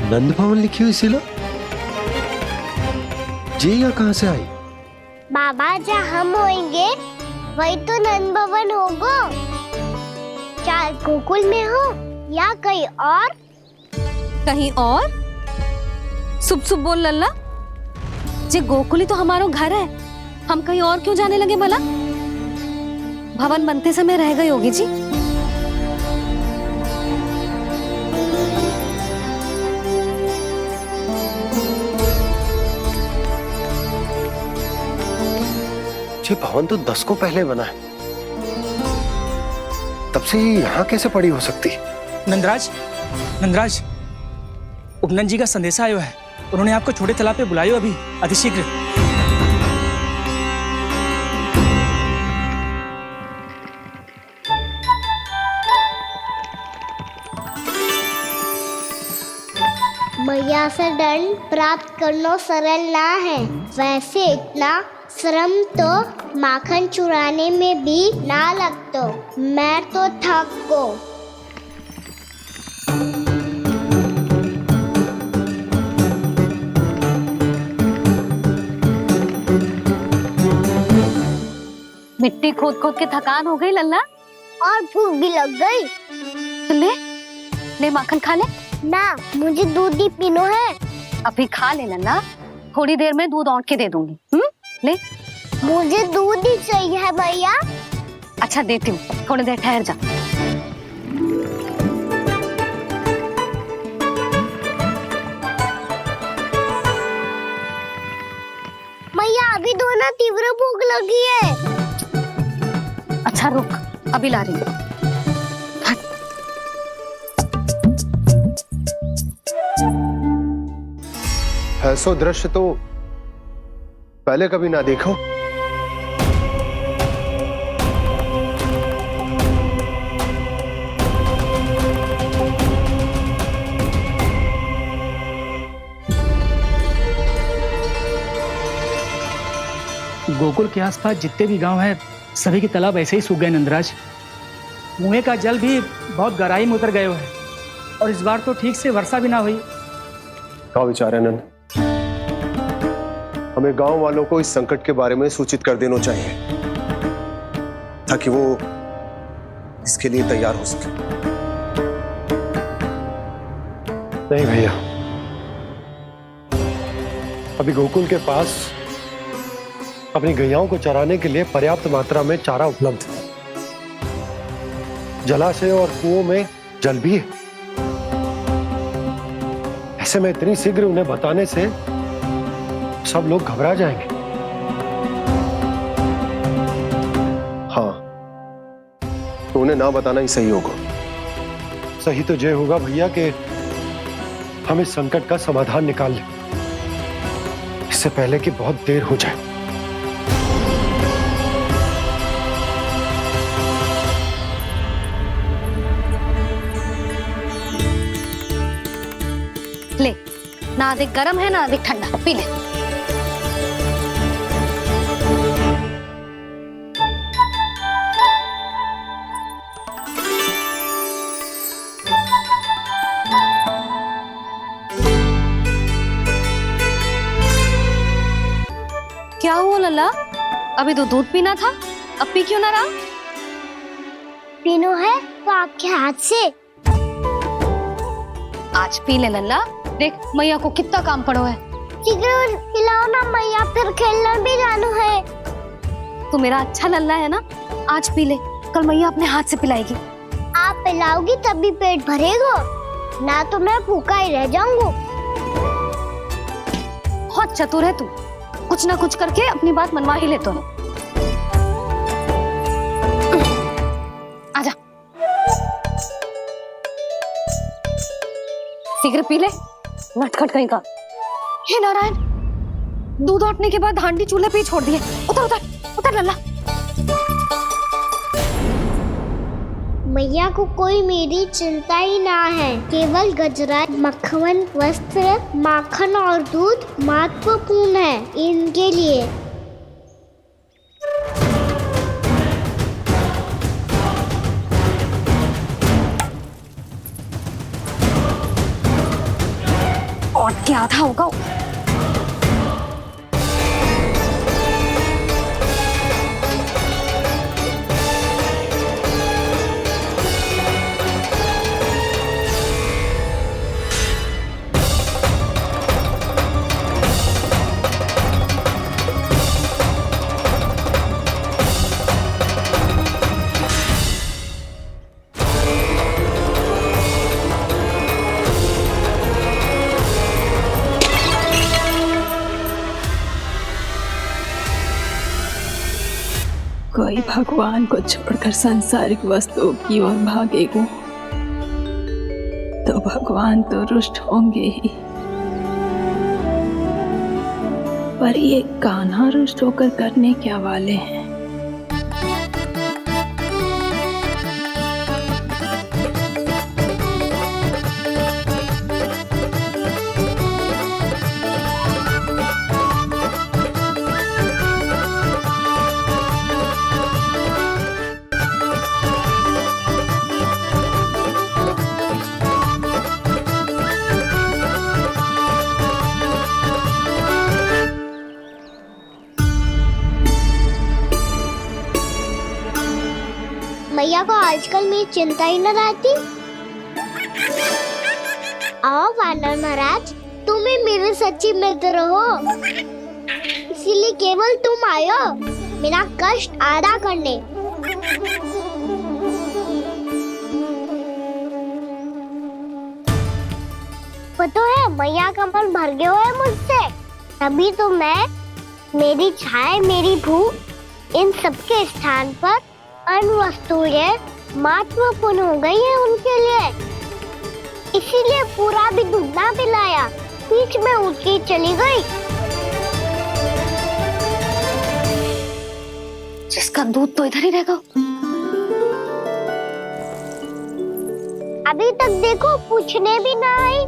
नंद भवन लिखी हुई सिला, ये यहाँ कहाँ से आई? बाबा जहाँ हम होंगे वही तो नंद भवन होगा। चाहे गोकुल में हो या कहीं और। कहीं और? सुब सुब बोल लल्ला। जे गोकुली तो हमारो घर है, हम कहीं और क्यों जाने लगे भला? भवन बनते समय रह गई होगी जी। ये भवन तो 10 को पहले बना है, तब से ये यहाँ कैसे पड़ी हो सकती? नंदराज, नंदराज, उपनंद जी का संदेशा आयो है। उन्होंने आपको छोटे तालाब पे बुलायो अभी, अतिशीघ्र। मैया से दंड प्राप्त करना सरल ना है। वैसे इतना श्रम तो माखन चुराने में भी ना लगतो। मैं तो थक गो। मिट्टी खोद खोद के थकान हो गई लल्ला, और भूख भी लग गई। तो ले ले माखन खा ले। ना, मुझे दूध ही पीनो है। अभी खा ले लल्ला, थोड़ी देर में दूध औंट के दे दूंगी। ले। मुझे दूध ही चाहिए है भैया। अच्छा देती हूँ, थोड़ी देर ठहर जा। मैया अभी तो ना तीव्र भूख लगी है। अच्छा रुक, अभी ला रही हूँ। ऐसो दृश्य तो पहले कभी ना देखो। गोकुल के आसपास जितने भी गांव हैं, सभी के तालाब ऐसे ही सूख गए नंदराज। कुएं का जल भी बहुत गहराई में उतर गए है, और इस बार तो ठीक से वर्षा भी ना हुई। क्या विचार है नंद? हमें गांव वालों को इस संकट के बारे में सूचित कर देना चाहिए, ताकि वो इसके लिए तैयार हो सके। नहीं भैया, अभी गोकुल के पास अपनी गैयाओं को चराने के लिए पर्याप्त मात्रा में चारा उपलब्ध है। जलाशय और कुओं में जल भी है। ऐसे में इतनी शीघ्र उन्हें बताने से सब लोग घबरा जाएंगे। हाँ, तो उन्हें ना बताना ही सही होगा। सही तो ये होगा भैया कि हम इस संकट का समाधान निकाल लें, इससे पहले कि बहुत देर हो जाए। ले, ना अधिक गर्म है ना अधिक ठंडा, पी ले। क्या हुआ लल्ला? अभी तो दूध पीना था, अब पी क्यों ना रहा? पीनो है तो आपके हाथ से। आज पी ले लल्ला, देख मैया को कितना काम पड़ो है। शीघ्र पिलाओ ना मैया, फिर खेलना भी जानो है। तू मेरा अच्छा लल्ला है ना, आज पी ले, कल मैया अपने हाथ से पिलाएगी। आप पिलाओगी तभी पेट भरेगा, ना तो मैं भूखा ही रह जाऊंगा। बहुत चतुर है तू, कुछ ना कुछ करके अपनी बात मनवा ही लेता है। आजा, शीघ्र पी ले, नटखट कहीं का। हे नारायण, दूध औटने के बाद हांडी चूल्हे पे ही छोड़ दिए। उतर उतर उतर लल्ला। मैया को कोई मेरी चिंता ही ना है, केवल गजरा, मक्खन, वस्त्र, माखन और दूध महत्वपूर्ण है इनके लिए। और क्या आधा होगा। कोई भगवान को छोड़कर सांसारिक वस्तुओं की ओर भागेगा तो भगवान तो रुष्ट होंगे ही, पर ये कान्हा रुष्ट होकर करने क्या वाले हैं? मैया को आजकल मेरी चिंता ही न रहती। आओ वानर महाराज, तुम ही मेरे सच्ची मित्र हो, इसीलिए केवल तुम आयो मेरा कष्ट आधा करने। पता है मैया का मन भर गया है मुझसे, तभी तो मैं, मेरी छाया, मेरी भूख, इन सबके स्थान पर अन्य वस्तुएं महत्वपूर्ण हो गई है उनके लिए। इसीलिए पूरा भी दूध ना पिलाया, बीच में उठ के चली गई। जिसका दूध तो इधर ही रहेगा। अभी तक देखो पूछने भी ना आई।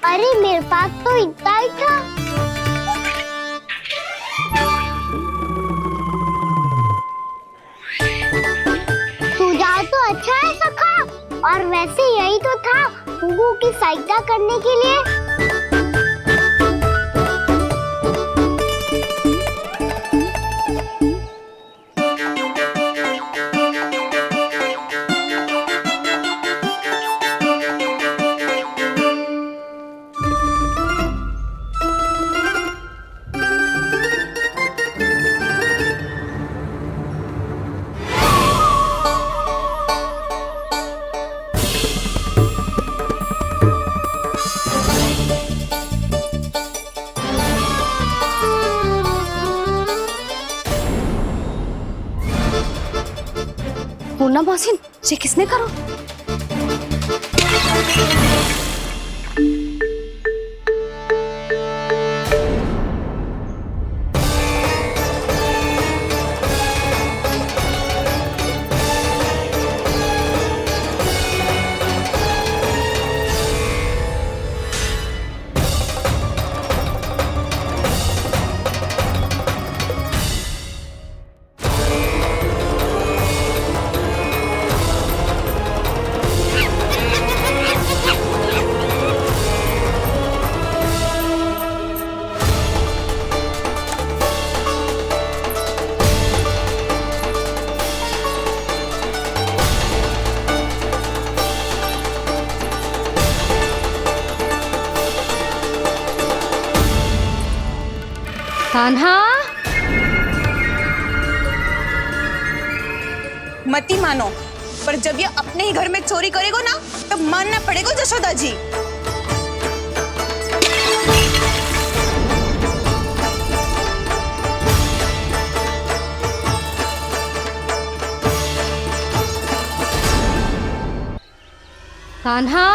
अरे मेरे पास तो इतना ही था। सुझाव तो अच्छा है सखा, और वैसे यही तो था गुगु की सहायता करने के लिए। पूर्णा मौसी, ये किसने करो? कान्हा, मती मानो, पर जब ये अपने ही घर में चोरी करेगो ना तो मानना पड़ेगा जशोदा जी। कान्हा,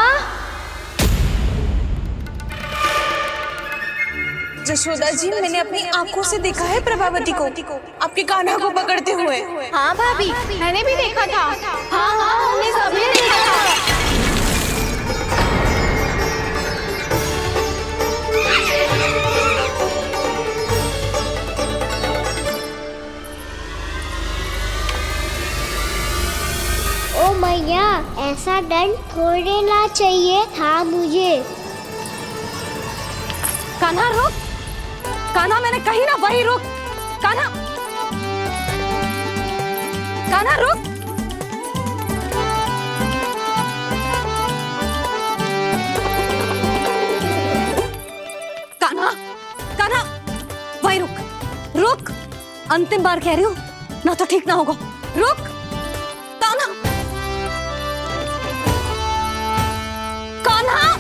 जशोदा जी, मैंने अपनी आंखों से देखा है प्रभावती को आपके कान्हा को पकड़ते हुए। हाँ भाभी, मैंने भी देखा था। हाँ हाँ, हमने सबने देखा था। ओ मैया, ऐसा दंड थोड़े ना चाहिए था मुझे। कान्हा रुक, कान्हा मैंने कही ना वही रुक। कान्हा, कान्हा रुक। कान्हा, कान्हा वही रुक, रुक। अंतिम बार कह रही हूँ, ना तो ठीक ना होगा। रुक कान्हा, कान्हा।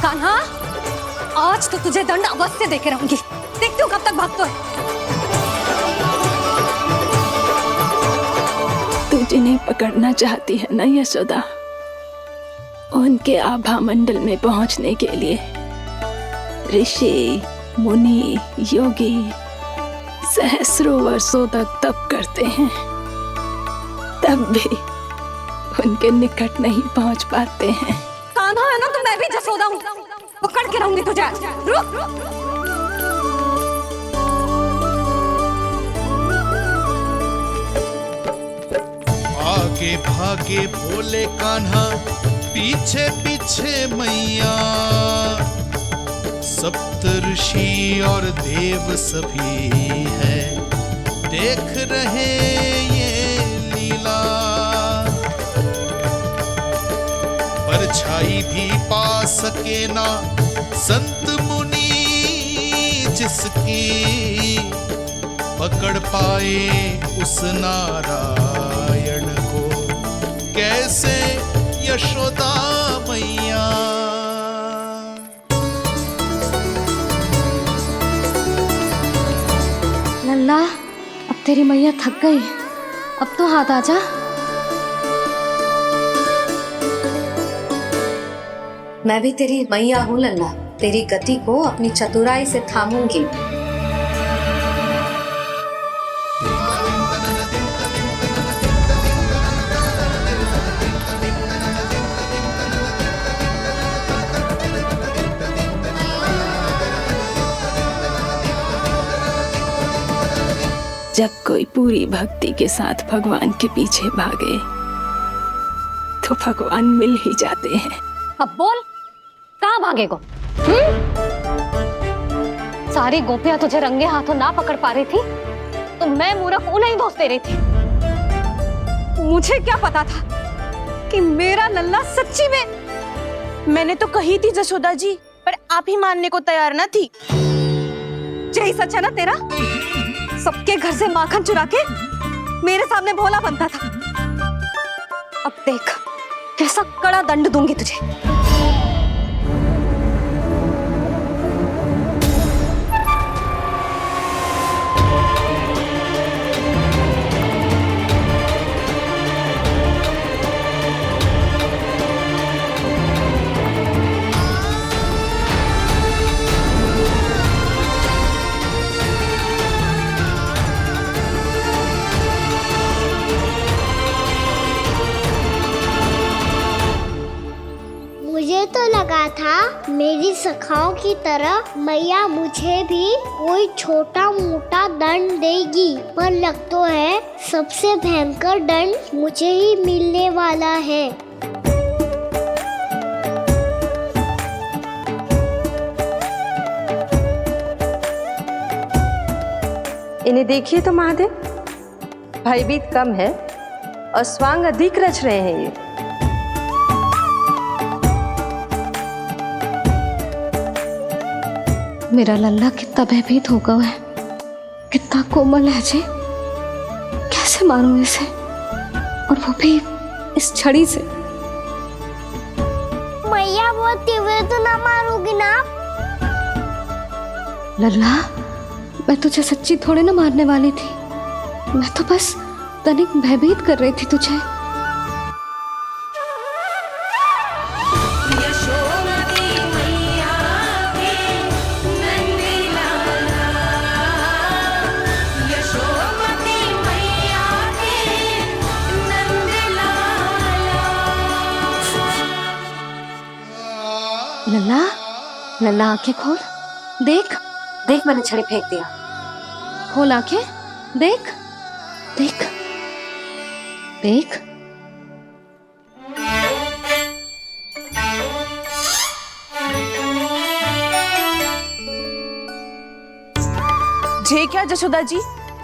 कान्हा, आज तो तुझे दंड अवश्य देके रहूंगी। देखती हूँ कब तक भागता है। तू जिन्हें पकड़ना चाहती है ना यशोदा, उनके आभा मंडल में पहुंचने के लिए ऋषि, मुनि, योगी सहस्रों वर्षों तक तप करते हैं, तब भी उनके निकट नहीं पहुंच पाते हैं। कान्हा है ना, तो मैं भी जसोदा हूँ, पकड़ के रहूंगी तुझे। रुक। आगे भागे भोले कान्हा, पीछे पीछे मैया। सप्त ऋषि और देव सभी है, देख रहे ये लीला। परछाई भी पा सके ना संत मुनि जिसकी, पकड़ पाए उस नारायण को कैसे यशोदा मैया। लल्ला, अब तेरी मैया थक गई, अब तो हाथ आजा। मैं भी तेरी मैया हूँ लल्ला, तेरी गति को अपनी चतुराई से थामूंगी। जब कोई पूरी भक्ति के साथ भगवान के पीछे भागे तो भगवान मिल ही जाते हैं। अब बोल, कहाँ भागेगो? सारी गोपियां तुझे रंगे हाथों ना पकड़ पा रही थी तो मैं मूर्ख उन्हें ही दोष दे रही थी। मुझे क्या पता था कि मेरा लल्ला सच्ची में। मैंने तो कही थी जशोदा जी, पर आप ही मानने को तैयार ना थी। यही सच है ना तेरा? सबके घर से माखन चुरा के मेरे सामने भोला बनता था। अब देख कैसा कड़ा दंड दूंगी तुझे। था मेरी सखाओं की तरह मैया मुझे भी कोई छोटा मोटा दंड देगी, पर लग तो है सबसे भयंकर दंड मुझे ही मिलने वाला है। इन्हें देखिए तो महादेव, भयभीत कम है और स्वांग अधिक रच रहे हैं ये। मेरा लल्ला कितना भयभीत हो गया है, कितना कोमल है जी। कैसे मारूं इसे, और वो भी इस छड़ी से। मैया बहुत तीव्र तो ना मारोगी ना? लल्ला, मैं तुझे सच्ची थोड़े ना मारने वाली थी, मैं तो बस तनिक भयभीत कर रही थी तुझे। लल्ला, लल्ला आंखें खोल, देख देख, मैंने छड़ी फेंक दिया। खोल आंखें, देख देख देख। जे क्या जशोदा जी,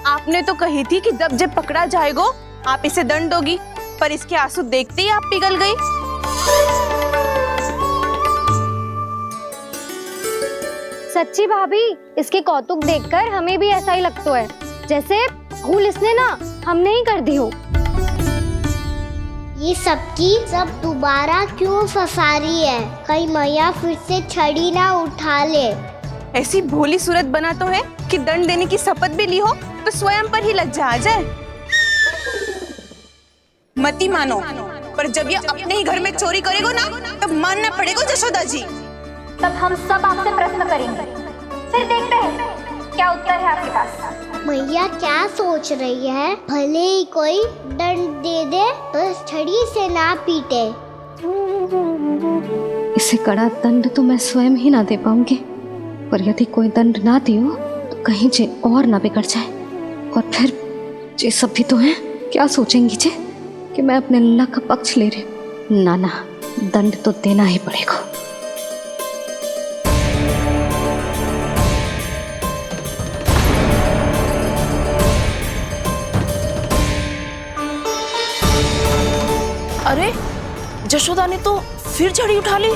आपने तो कही थी कि जब पकड़ा जाएगा आप इसे दंड दोगी, पर इसके आंसू देखते ही आप पिघल गई। सच्ची भाभी, इसके कौतुक देखकर हमें भी ऐसा ही लगता है, जैसे भूल इसने ना हमने ही कर दी हो। ये सबकी सब दोबारा क्यों फंसा रही है? कहीं मैया फिर से छड़ी ना उठा ले। ऐसी भोली सूरत बना तो है कि दंड देने की शपथ भी ली हो तो स्वयं पर ही लग जाए। मती मानो, पर जब ये अपने ही घर में चोरी करेगा ना, तब मानना पड़ेगा जशोदा जी। तब हम सब आपसे प्रश्न करेंगे, फिर देखते हैं क्या उत्तर है आपके पास। मैया क्या सोच रही है? भले ही कोई दंड दे दे तो छड़ी से ना पीटे। इसे कड़ा दंड तो मैं स्वयं ही ना दे पाऊंगी, पर यदि कोई दंड ना दियो तो कहीं जे और ना बिगड़ जाए, और फिर जे सब भी तो हैं, क्या सोचेंगी जे कि मैं अपने लल्ला का पक्ष ले रही। ना ना, दंड तो देना ही पड़ेगा। अरे जशोदा ने तो फिर छड़ी उठा ली।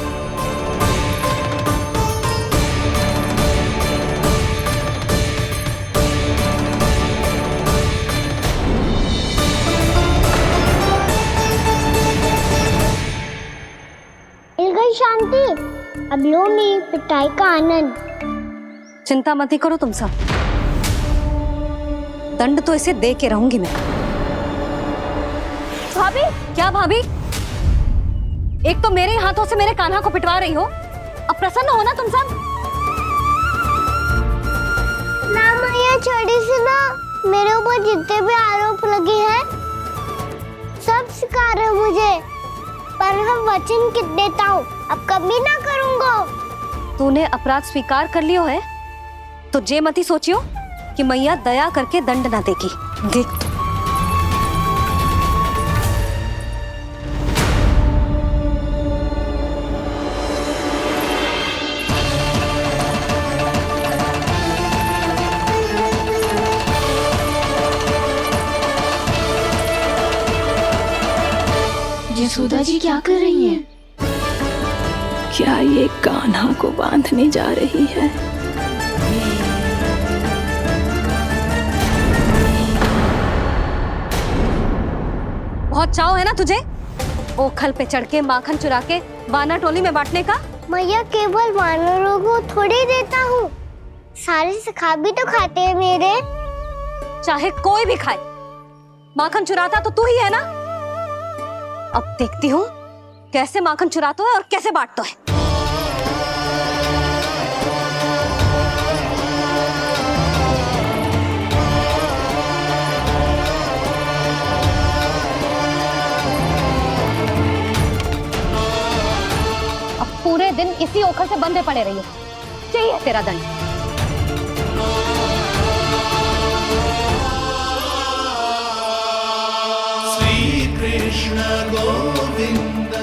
मिल गई शांति, अब लो मेरी पिटाई का आनंद। चिंता मत ही करो तुम सब, दंड तो इसे दे के रहूंगी मैं। भाभी, क्या भाभी? एक तो मेरे हाथों से मेरे कान्हा को पिटवा रही हो, अब प्रसन्न हो ना तुम सब? ना मैया, छड़ी से ना मेरे ऊपर जितने भी आरोप लगे हैं सब स्वीकार है मुझे, पर हम वचन कित देता हूँ, अब कभी ना करूँगा। तूने अपराध स्वीकार कर लियो है तो जे मती सोचियो कि मैया दया करके दंड ना देगी। देख, यशोदा जी क्या कर रही हैं? क्या ये कान्हा को बांधने जा रही है? बहुत चाव है ना तुझे ओखल पे चढ़ के माखन चुरा के वाना टोली में बांटने का? मैया, केवल वानरों को थोड़ी देता हूँ, सारे सखा भी तो खाते हैं मेरे। चाहे कोई भी खाए, माखन चुराता तो तू ही है ना। अब देखती हूँ कैसे माखन चुराता है और कैसे बांटता है। दिन इसी ओखल से बंधे पड़े रहिए। चाहिए तेरा दंड। श्री कृष्ण गोविंद।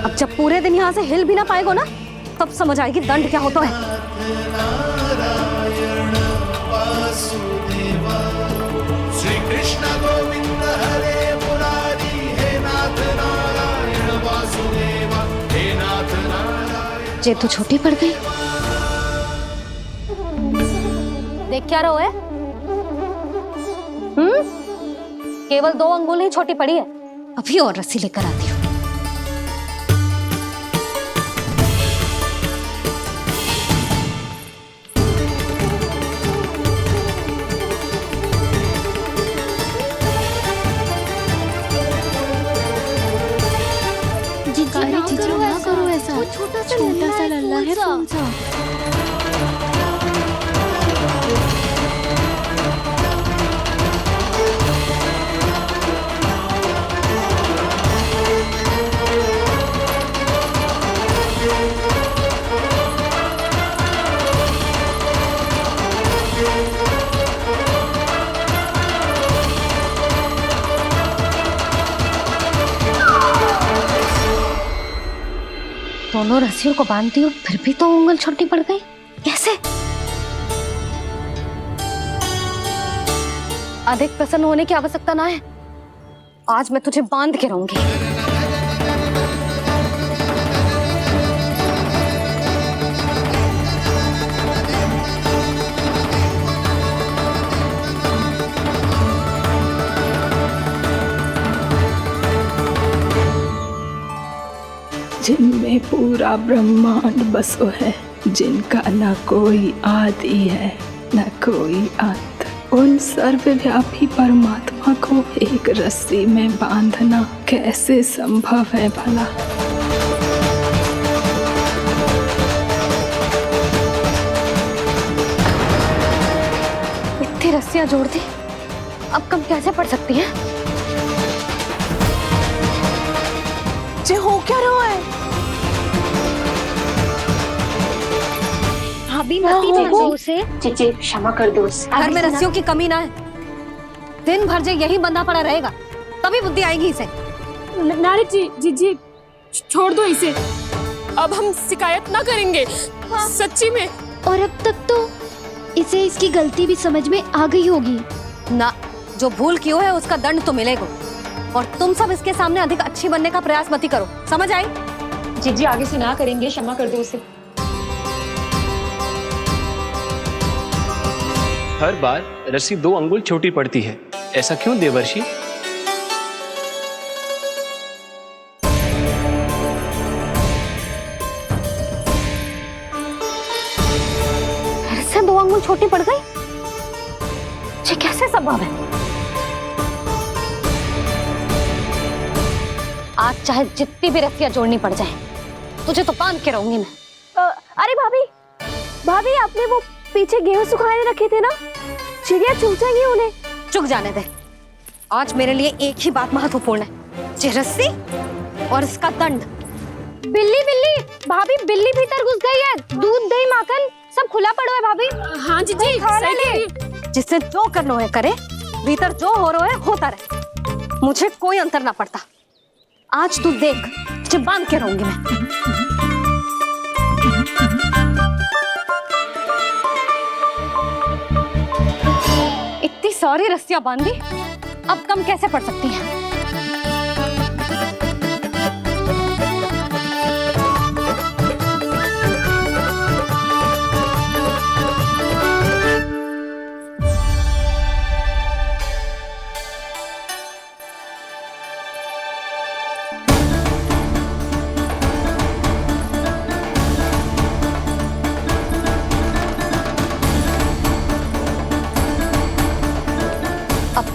अब जब पूरे दिन यहाँ से हिल भी ना पाएगो ना, तब समझ आएगी दंड क्या होता है। नारायण वासुदेव। श्री कृष्ण गोविंद हरे मुरारी। हे नाथ नारायण वासुदेव। हे नाथ नारायण। जे तो छोटी पड़ गई। देख क्या रहो है? केवल 2 अंगुल ही छोटी पड़ी है। अभी और रस्सी लेकर आती हूँ। ना करो ऐसा। छोटा सा लल्ला है कौन सा? दोनों रस्सियों को बांधती हूँ, फिर भी तो उंगल छोटी पड़ गई। कैसे? अधिक प्रसन्न होने की आवश्यकता ना है। आज मैं तुझे बांध के रहूंगी। जिनमें पूरा ब्रह्मांड बसो है, जिनका न कोई आदि है न कोई अंत, उन सर्वव्यापी परमात्मा को एक रस्सी में बांधना कैसे संभव है भला? इतनी रस्सियां जोड़ दी, अब कम कैसे पड़ सकती हैं? जे हो क्या रहा है? भाभी मती दे दो उसे। जी क्षमा कर दो उसे। घर में रस्सियों की कमी ना है। दिन भर जे यही बंधा पड़ा रहेगा, तभी बुद्धि आएगी इसे। नारी जी छोड़ दो इसे। अब हम शिकायत ना करेंगे। सच्ची में। और अब तक तो इसे इसकी गलती भी समझ में आ गई होगी ना। जो भूल की है उसका दंड तो मिलेगा। और तुम सब इसके सामने अधिक अच्छी बनने का प्रयास मत करो, समझ आई? जी आगे से ना करेंगे। क्षमा कर दो उसे। हर बार रस्सी 2 अंगुल छोटी पड़ती है, ऐसा क्यों देवर्षि? फिर से 2 अंगुल छोटी पड़ गई? ये कैसे संभव है? आज चाहे जितनी भी रस्सियां जोड़नी पड़ जाए, तुझे तो बांध के रहूंगी मैं। अरे भाभी आपने वो पीछे गेहूं सुखाने रखे थे ना, चिड़िया चुग जाएंगी उन्हें। चुग जाने दे। आज मेरे लिए एक ही बात महत्वपूर्ण है, ये रस्सी और इसका दंड। बिल्ली भाभी, बिल्ली भीतर घुस गई है। दूध दही माखन सब खुला पड़ो है भाभी। हाँ जी सही। जिससे जो करना है करे, भीतर जो हो रहा है होता रहे, मुझे कोई अंतर ना पड़ता। आज तू देख, तुझे बांध के रहूंगी मैं। इतनी सारी रस्सियां बांधी, अब कम कैसे पड़ सकती हैं?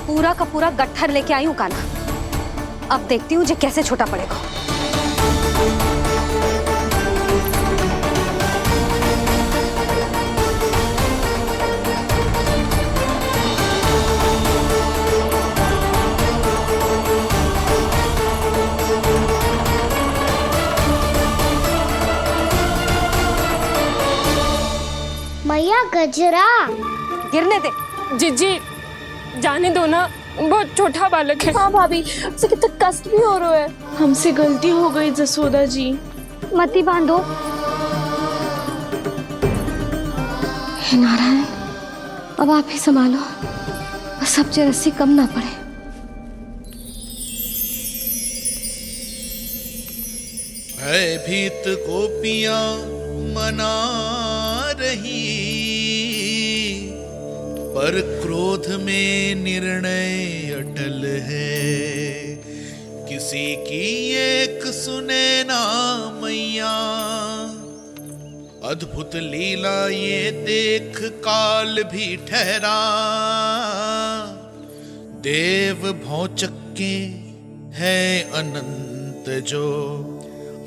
पूरा का पूरा गट्ठर लेके आई हूँ कान्हा। अब देखती हूँ जे कैसे छोटा पड़ेगा। गजरा। गिरने दे। जीजी जाने दो ना, बहुत छोटा बालक है। हाँ भाभी, उसे कितना कष्ट भी हो रहा है। हमसे गलती हो गई जसोदा जी। मती बांधो। हे नारायण, अब आप ही संभालो, बस अब रस्सी कम ना पड़े। भयभीत गोपियां मना रही, पर क्रोध में निर्णय अटल है। किसी की एक सुने ना मैया, अद्भुत लीला ये देख काल भी ठहरा। देव भौचक्के है अनंत जो,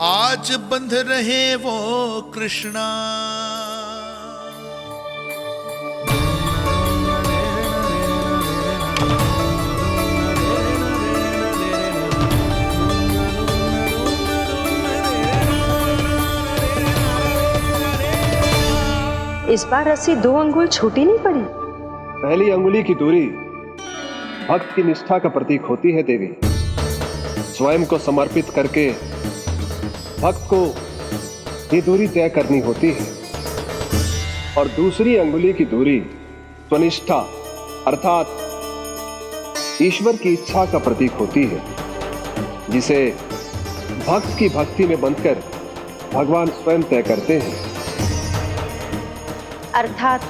आज बंध रहे वो कृष्णा। इस बार रस्सी 2 अंगुल छोटी नहीं पड़ी। पहली अंगुली की दूरी भक्त की निष्ठा का प्रतीक होती है देवी। स्वयं को समर्पित करके भक्त को ये दूरी तय करनी होती है। और दूसरी अंगुली की दूरी स्वनिष्ठा अर्थात ईश्वर की इच्छा का प्रतीक होती है, जिसे भक्त की भक्ति में बंधकर भगवान स्वयं तय करते हैं। अर्थात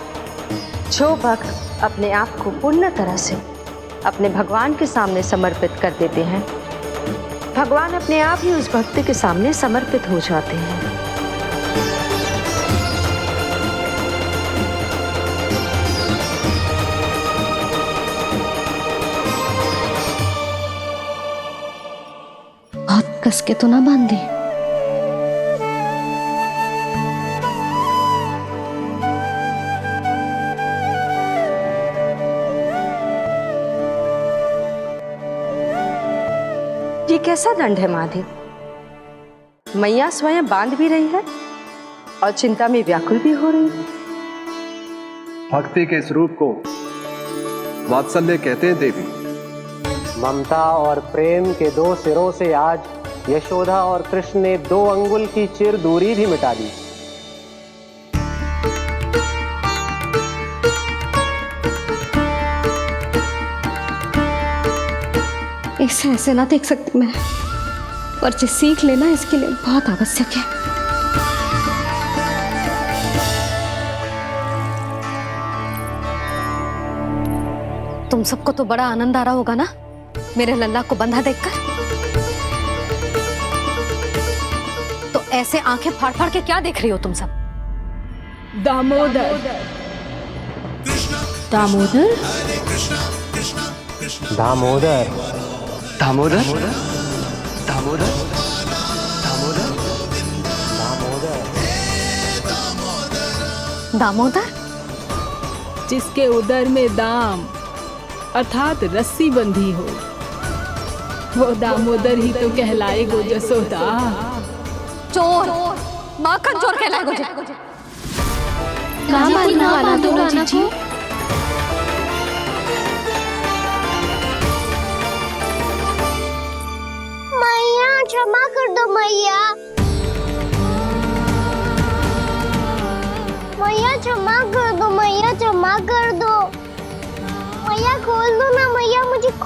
जो भक्त अपने आप को पूर्ण तरह से अपने भगवान के सामने समर्पित कर देते हैं, भगवान अपने आप ही उस भक्त के सामने समर्पित हो जाते हैं। बहुत कस के तो ना बांधी। ये कैसा दंड है महादेव? मैया स्वयं बांध भी रही है और चिंता में व्याकुल भी हो रही है। भक्ति के स्वरूप को वात्सल्य कहते हैं देवी। ममता और प्रेम के 2 सिरों से आज यशोदा और कृष्ण ने 2 अंगुल की चिर दूरी भी मिटा दी। इसे ऐसे ना देख सकती मैं, पर जो सीख लेना इसके लिए बहुत आवश्यक है। तुम सबको तो बड़ा आनंद आ रहा होगा ना मेरे लल्ला को बंधा देखकर। तो ऐसे आंखें फाड़ फाड़ के क्या देख रही हो तुम सब? दामोदर। दामोदर। दामोदर। दामोदर। दामोदर। दामोदर। जिसके उदर में दाम अर्थात रस्सी बंधी हो, वो दामोदर ही तो कहलाएगो जसोदा। चोर, माखन चोर कहलाएगो जे। ना मारना वाला तो जीजी। मैया क्षमा कर दो मैया। मैया क्षमा कर